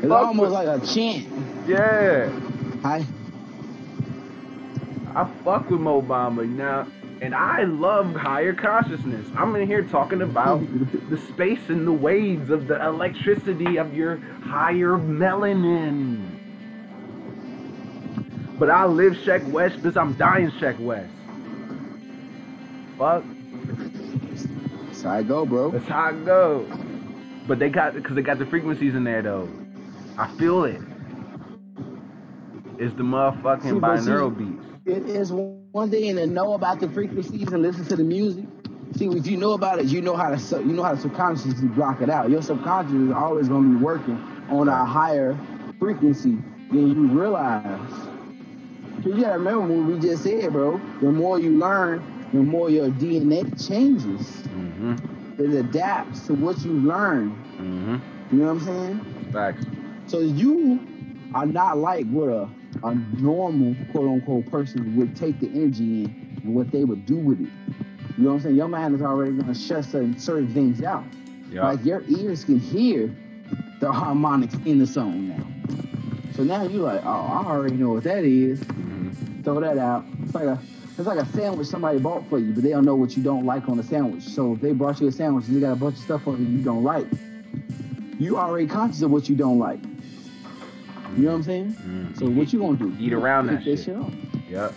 It's almost like a chant. Yeah. I fuck with Mo Bamba now, and I love higher consciousness. I'm in here talking about the space and the waves of the electricity of your higher melanin. But I live Sheck West because I'm dying Sheck West. Fuck. That's how I go, bro. That's how I go. But they got the frequencies in there though. I feel it. It's the motherfucking binaural beats. It is one thing to know about the frequencies and listen to the music. See, if you know about it, you know how to subconsciously block it out. Your subconscious is always going to be working on a higher frequency than you realize. You gotta remember what we just said, bro. The more you learn, the more your DNA changes. Mm-hmm. It adapts to what you learn. Mm-hmm. You know what I'm saying? Facts. So you are not like what a normal, quote-unquote, person would take the energy in and what they would do with it. You know what I'm saying? Your mind is already going to shut certain things out. Yep. Like your ears can hear the harmonics in the song now. So now you're like, oh, I already know what that is. Mm-hmm. Throw that out. It's like a sandwich somebody bought for you, but they don't know what you don't like on the sandwich. So if they brought you a sandwich and they got a bunch of stuff on it you don't like, you already conscious of what you don't like. You know what I'm saying? Mm. So what you gonna do? Eat around that shit. Shit off. Yep.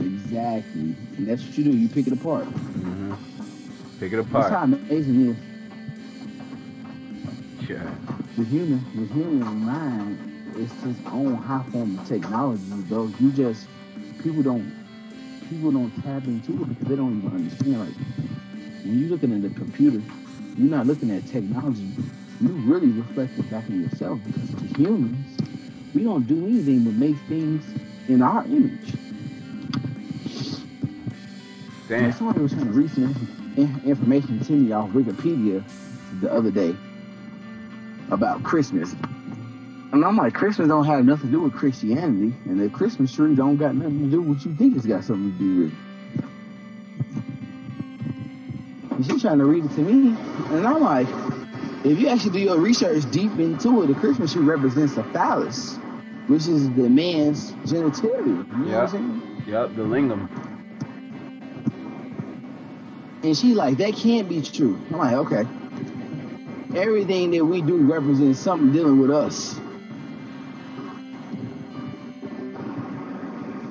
Exactly. And that's what you do. You pick it apart. Mm-hmm. Pick it apart. That's how amazing it is. Yeah. The human mind is its own high form of technology, bro. People don't tap into it because they don't even understand. Like when you're looking at the computer, you're not looking at technology. You really reflect it back in yourself because to humans, we don't do anything but make things in our image. Damn. Somebody was trying to read some information to me off Wikipedia the other day about Christmas. And I'm like, Christmas don't have nothing to do with Christianity, and the Christmas tree don't got nothing to do with what you think it's got something to do with it. And she's trying to read it to me, and I'm like, if you actually do your research deep into it, the Christmas tree represents a phallus, which is the man's genitalia. You know what I'm saying? Yep, the lingam. And she's like, that can't be true. I'm like, okay. Everything that we do represents something dealing with us.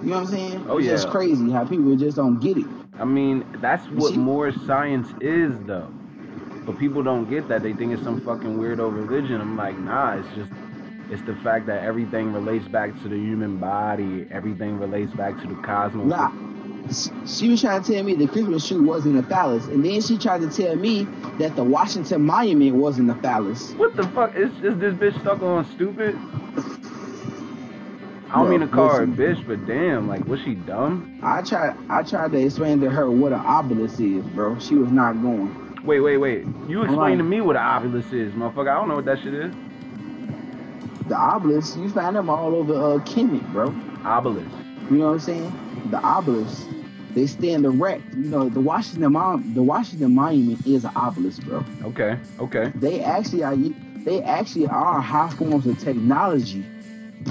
You know what I'm saying? Oh, it's just crazy how people just don't get it. I mean, that's what more science is, though. But people don't get that. They think it's some fucking weirdo religion. I'm like, nah, it's the fact that everything relates back to the human body. Everything relates back to the cosmos. Nah. She was trying to tell me the Christmas tree wasn't a phallus, and then she tried to tell me that the Washington Monument wasn't a phallus. What the fuck? Is this bitch stuck on stupid? I don't mean to call her a bitch, but damn, like, was she dumb? I tried to explain to her what an obelisk is, bro. She was not going. Wait. You explain to me what an obelisk is, motherfucker. I don't know what that shit is. The obelisk, you find them all over Kemet, bro. Obelisk. You know what I'm saying? The obelisk. They stand erect. You know, the Washington Monument is an obelisk, bro. Okay. They actually are high forms of technology.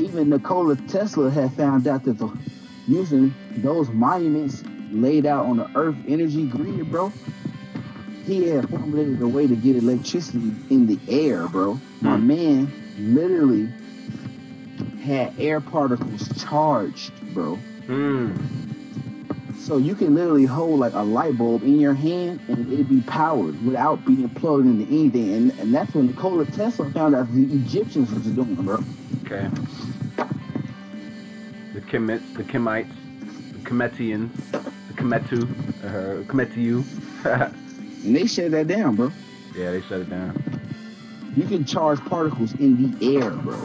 Even Nikola Tesla had found out that using those monuments laid out on the Earth energy grid, bro, he had formulated a way to get electricity in the air, bro. My man literally had air particles charged, bro. So you can literally hold like a light bulb in your hand and it'd be powered without being plugged into anything. And that's when Nikola Tesla found out the Egyptians was doing, bro. Okay. The Kemites, the Kemetians, the Kemetu. And they shut that down, bro. Yeah, they shut it down. You can charge particles in the air, bro.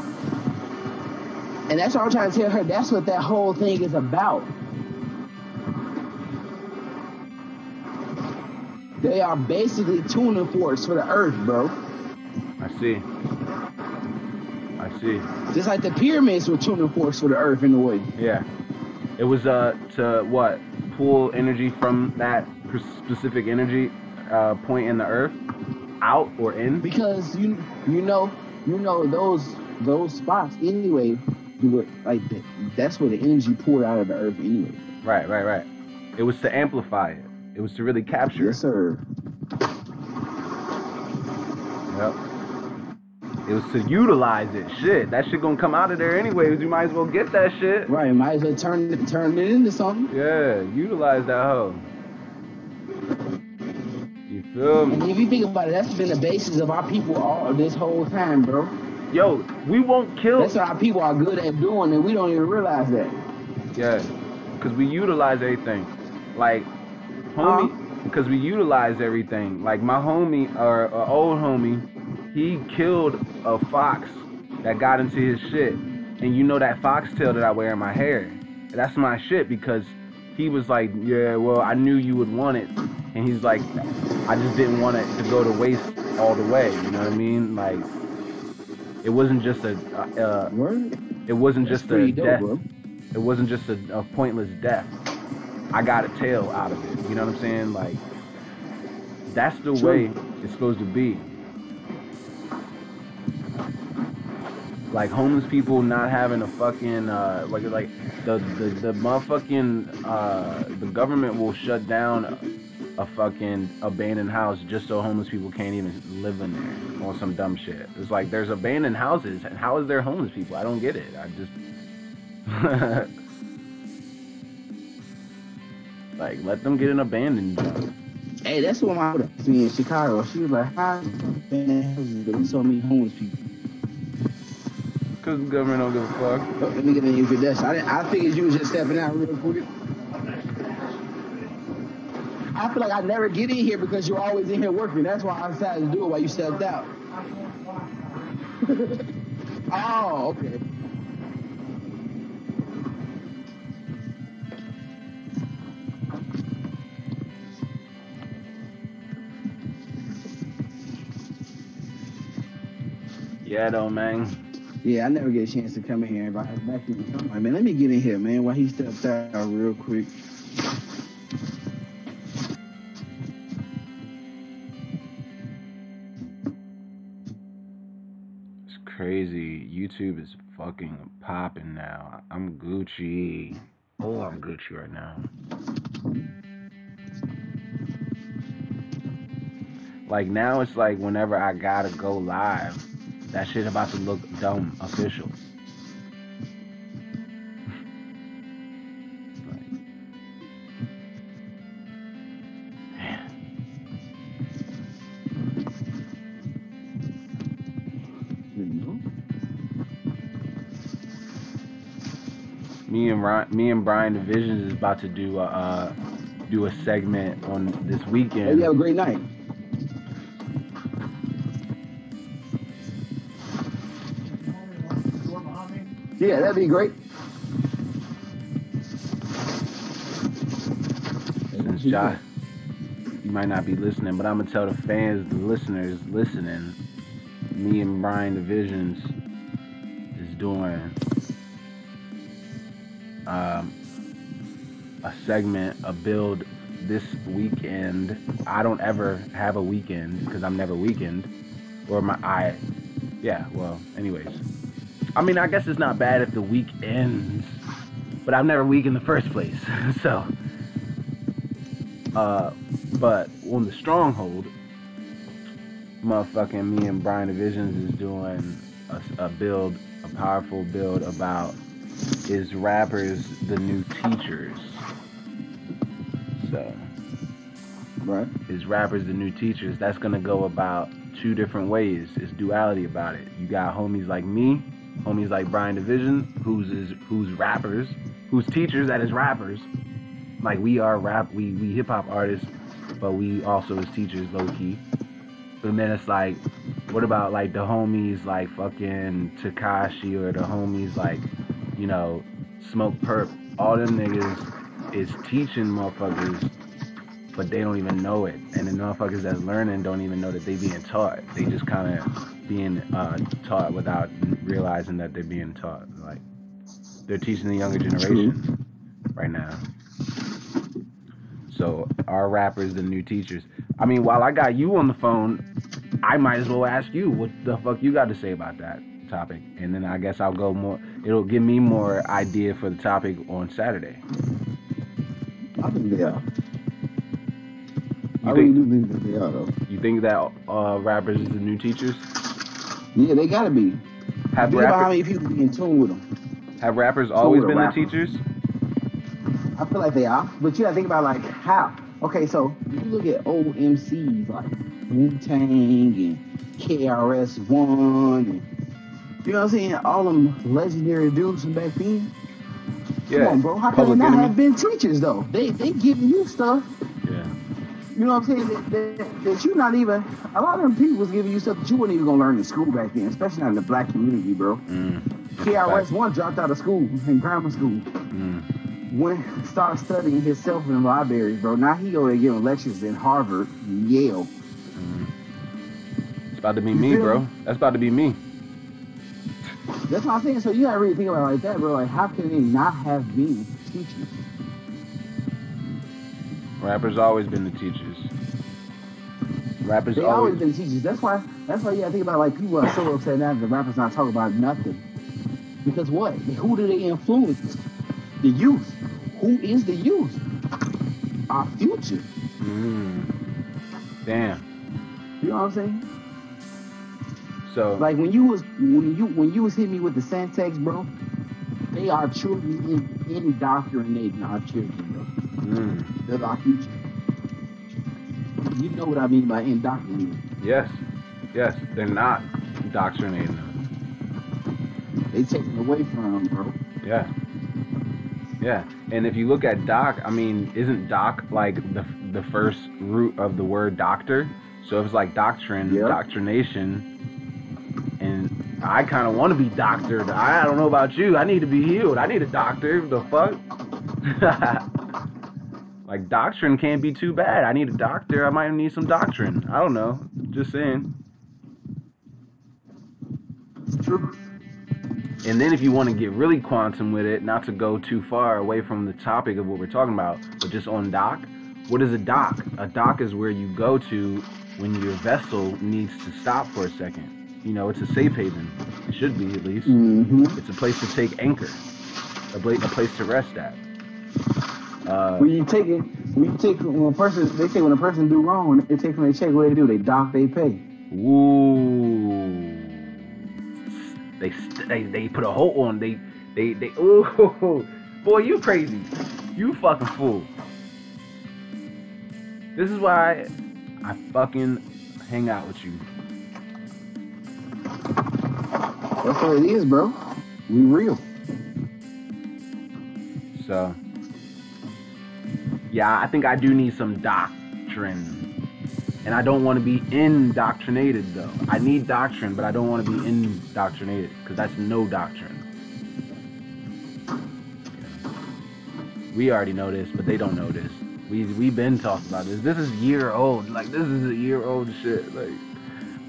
And that's what I'm trying to tell her. That's what that whole thing is about. They are basically tuning forks for the Earth, bro. I see. Just like the pyramids were tuning forks for the Earth in a way. Yeah. It was to what? Pull energy from that specific energy point in the Earth out or in? Because you know those spots anyway. Like that's where the energy poured out of the Earth anyway. Right. It was to amplify it. It was to really capture. Yes, sir. Yep. It was to utilize it. Shit, that shit gonna come out of there anyways. You might as well get that shit. Right, might as well turn it into something. Yeah, utilize that hoe. You feel me? And if you think about it, that's been the basis of our people all this whole time, bro. Yo, we won't kill. That's what our people are good at doing, and we don't even realize that. Yeah, because we utilize everything. Like, homie, because we utilize everything. Like, my homie, or old homie, he killed a fox that got into his shit. And you know that foxtail that I wear in my hair? That's my shit, because he was like, yeah, well, I knew you would want it. And he's like, I just didn't want it to go to waste all the way. You know what I mean? Like, it wasn't just a it wasn't just a death. Bro. It wasn't just a pointless death. I got a tail out of it. You know what I'm saying? Like, that's the way it's supposed to be. Like, homeless people not having a fucking like the motherfucking the government will shut down a fucking abandoned house just so homeless people can't even live in there on some dumb shit. It's like, there's abandoned houses, and how is there homeless people? I don't get it. I just like, let them get an abandoned job. Hey, that's what my mother asked me in Chicago. She was like, how abandoned houses there so many homeless people? Because the government don't give a fuck. Let me get an introduction. I figured you was just stepping out real quick. I feel like I never get in here because you're always in here working. That's why I decided to do it while you stepped out. Oh, okay. Yeah, though, man. Yeah, I never get a chance to come in here and invite us back in. I'm like, man, let me get in here, man, while he steps out real quick. It's crazy. YouTube is fucking popping now. I'm Gucci. Oh, I'm Gucci right now. Like now it's like whenever I gotta go live, that shit about to look dumb official. Like, man. Me and Brian Divisions is about to do a segment on this weekend. Hey, you have a great night. Yeah, that'd be great. Since Josh, you might not be listening, but I'm gonna tell the fans, the listeners listening, me and Brian Divisions is doing a segment, a build this weekend. I don't ever have a weekend because I'm never weekend, or anyways. I mean, I guess it's not bad if the week ends, but I'm never weak in the first place. So, but on the Stronghold, motherfucking me and Brian Divisions is doing a build, a powerful build about is rappers the new teachers. So, right, is rappers the new teachers? That's gonna go about two different ways. It's duality about it. You got homies like me, homies like Brian Division, who's rappers, who's teachers that is rappers. Like we are we hip hop artists, but we also as teachers low key. And then it's like, what about like the homies like fucking Tekashi or the homies like, you know, Smoke Perp? All them niggas is teaching motherfuckers, but they don't even know it. And the motherfuckers that's learning don't even know that they being taught. They just kind of being taught without realizing that they're being taught. Like they're teaching the younger generation right now. So our rappers, the new teachers. I mean, while I got you on the phone, I might as well ask you what the fuck you got to say about that topic, and then I guess I'll go more. It'll give me more idea for the topic on Saturday. I think they are. I really do think that they are, though. You think that rappers is the new teachers? Yeah, they gotta be. Have think about how many people be in tune with them. Have rappers always been the teachers? I feel like they are, but you gotta think about like how. Okay, so you look at old MCs like Wu-Tang and KRS-One and you know what I'm saying? All them legendary dudes from back then. Yeah. Come on, bro. How can they not have been teachers though? They giving you stuff. Yeah. You know what I'm saying? That you not even. A lot of them people was giving you stuff that you weren't even gonna learn in school back then, especially not in the black community, bro. KRS-One dropped out of school in grammar school. Started studying himself in the libraries, bro. Now he over there giving lectures in Harvard, Yale. It's about to be me, bro. That's about to be me. That's what I'm saying. So you gotta really think about it like that, bro. Like, how can they not have been teachers? Rappers always been the teachers. Rappers they always been teachers. That's why you gotta think about like people are so upset now that the rappers not talking about nothing. Because what? Who do they influence? The youth. Who is the youth? Our future. Damn. You know what I'm saying? So like when you was hitting me with the Santex, bro, they are children indoctrinating our children, bro. They're our future. You know what I mean by indoctrinating. Yes, they're not indoctrinating them. They taking away from them, bro. Yeah, and if you look at doc, I mean, isn't doc like the first root of the word doctor? So if it's like doctrine, doctrination, and I kind of want to be doctored. I don't know about you. I need to be healed. I need a doctor. The fuck? Like doctrine can't be too bad. I need a doctor. I might need some doctrine. I don't know. Just saying. It's true. And then if you want to get really quantum with it, not to go too far away from the topic of what we're talking about, but just on dock, what is a dock? A dock is where you go to when your vessel needs to stop for a second. You know, it's a safe haven. It should be, at least. Mm-hmm. It's a place to take anchor, a place to rest at. When a person do wrong, they take from their check. What they do? They dock, they pay. Ooh. They put a hold on. They. Ooh, boy, you crazy. You fucking fool. This is why I fucking hang out with you. That's what it is, bro. We real. So, yeah, I think I do need some doctrine. And I don't want to be indoctrinated, though. I need doctrine, but I don't want to be indoctrinated, because that's no doctrine. We already know this, but they don't know this. We've been talking about this. This is year old. Like, this is a year old shit. Like,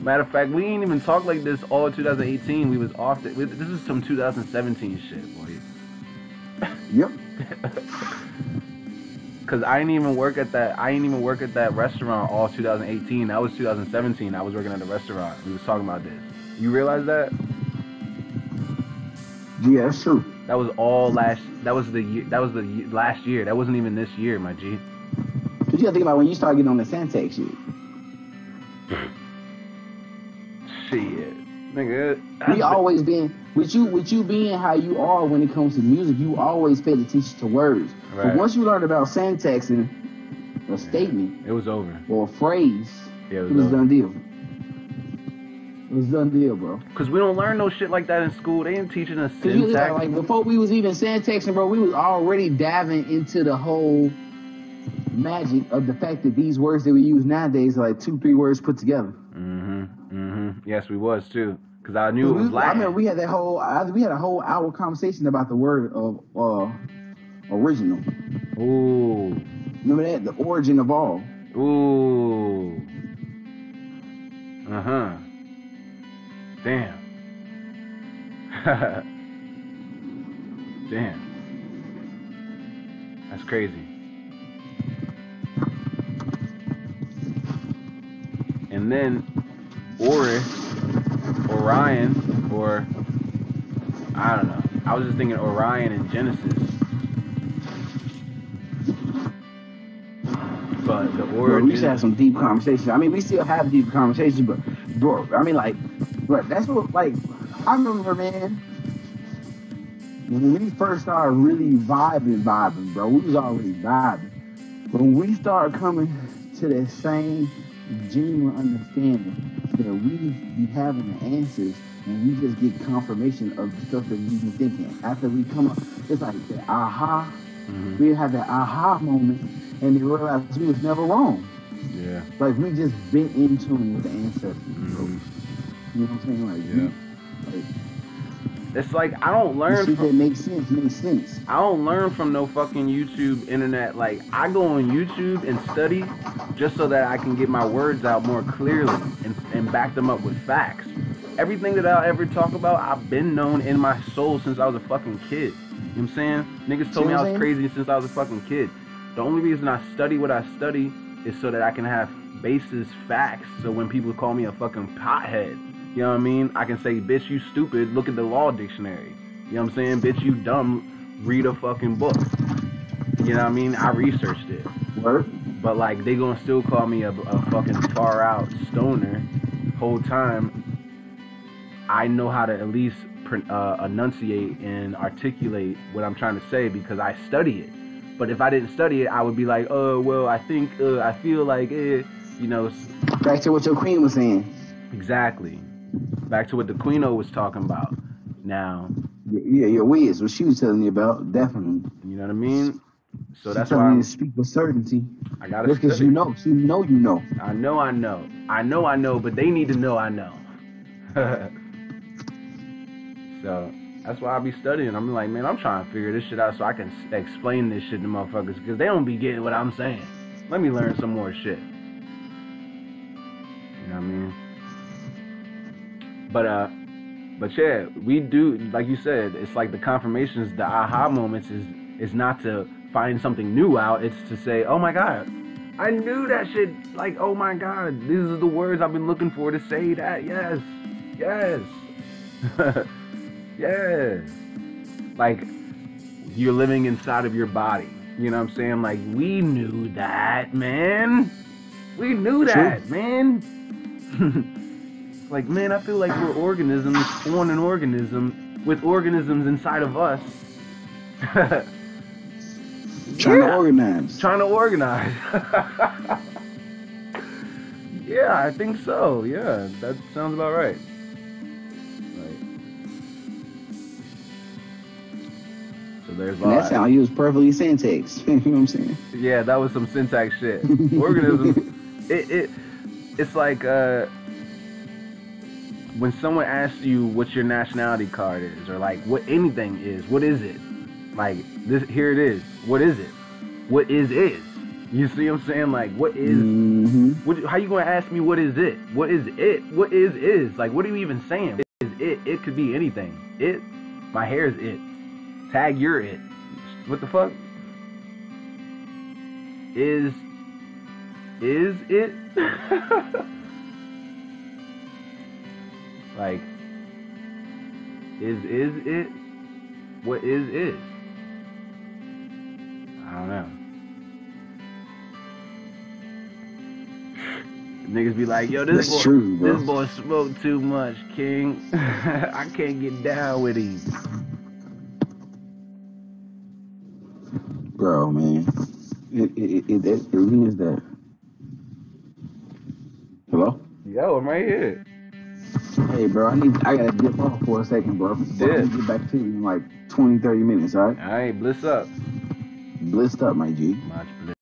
matter of fact, we ain't even talked like this all 2018. We was off. This is some 2017 shit, boy. Yep. Cause I ain't even work at that restaurant all 2018. That was 2017. I was working at a restaurant. We was talking about this. You realize that? Yeah, that's true. That was all last. That was the last year. That wasn't even this year, my G. Cause you gotta think about when you start getting on the Santex shit. Shit, nigga. We always been with you being how you are when it comes to music. You always paid attention to words. Right. But once you learned about syntax and a statement, it was over. Or a phrase, yeah, it was done deal. It was done deal, bro. Cause we don't learn no shit like that in school. They ain't teaching us syntax. Like before we was even syntaxing, bro, we was already diving into the whole magic of the fact that these words that we use nowadays are like 2-3 words put together. Yes, we was too. Cause I knew it was Latin. I remember we had a whole hour conversation about the word of original. Ooh. Remember that? The origin of all. Ooh. Damn. Damn. That's crazy. And then Orion, or I don't know. I was just thinking Orion in Genesis. But the origin. Bro, we should have some deep conversations. I mean, we still have deep conversations, but bro, I mean, like, bro, that's what, like, I remember, man, when we first started really vibing, bro, we was already vibing. But when we started coming to that same genuine understanding that we be having the answers and we just get confirmation of the stuff that we be thinking. After we come up, it's like that aha. We have that aha moment and they realize we was never wrong. Yeah. Like we just been in tune with the ancestors. Bro. You know what I'm saying? Like, it's like I don't learn from that makes sense. I don't learn from no fucking YouTube internet. Like I go on YouTube and study just so that I can get my words out more clearly and back them up with facts. Everything that I'll ever talk about, I've been known in my soul since I was a fucking kid. You know what I'm saying? Niggas told me I was crazy since I was a fucking kid. The only reason I study what I study is so that I can have basis facts. So when people call me a fucking pothead, you know what I mean? I can say, bitch, you stupid, look at the law dictionary. You know what I'm saying? Bitch, you dumb, read a fucking book. You know what I mean? I researched it. Word. But like, they gonna still call me a fucking far out stoner. Whole time, I know how to at least enunciate and articulate what I'm trying to say because I study it. But if I didn't study it, I would be like, oh, well, I think, I feel like, you know. Back to what your queen was saying. Exactly. Back to what the Queeno was talking about. Now. Yeah, your Wiz, what she was telling you about, definitely. You know what I mean? So that's why I'm to speak with certainty. I gotta study. Because you know. I know, but they need to know I know. So that's why I be studying. I'm like, man, I'm trying to figure this shit out so I can explain this shit to motherfuckers because they don't be getting what I'm saying. Let me learn some more shit. You know what I mean? But But yeah, we do, like you said, it's like the confirmations, the aha moments is not to find something new out. It's to say, oh my God, I knew that shit. Like, oh my God, these are the words I've been looking for to say that. Yes, yes, yes. Like, you're living inside of your body. You know what I'm saying? Like, we knew that, man. We knew that, man. Like, man, I feel like we're organisms on an organism with organisms inside of us. Trying to organize. Trying to organize. Yeah, I think so. Yeah, that sounds about right. So there's a lot. That sound, he was perfectly syntax. You know what I'm saying? Yeah, that was some syntax shit. Organisms. It's like when someone asks you what your nationality card is, or like what anything is, what is it? Like this, here it is. What is it? What is? You see what I'm saying? Like, what is? What, how you gonna ask me what is it? What is it? What is? Like, what are you even saying? What is it? It could be anything. It. My hair is it. Tag, you're it. What the fuck? Is it? Like, is it? What is? I don't know. Niggas be like, yo, this boy smoke too much, King. I can't get down with him. Bro, man. It really is that. Hello? Yo, I'm right here. Hey, bro, I gotta dip off for a second, bro. So Yeah. I'll get back to you in like 20, 30 minutes, all right? All right, bliss up. Blissed up, my G. Much bliss.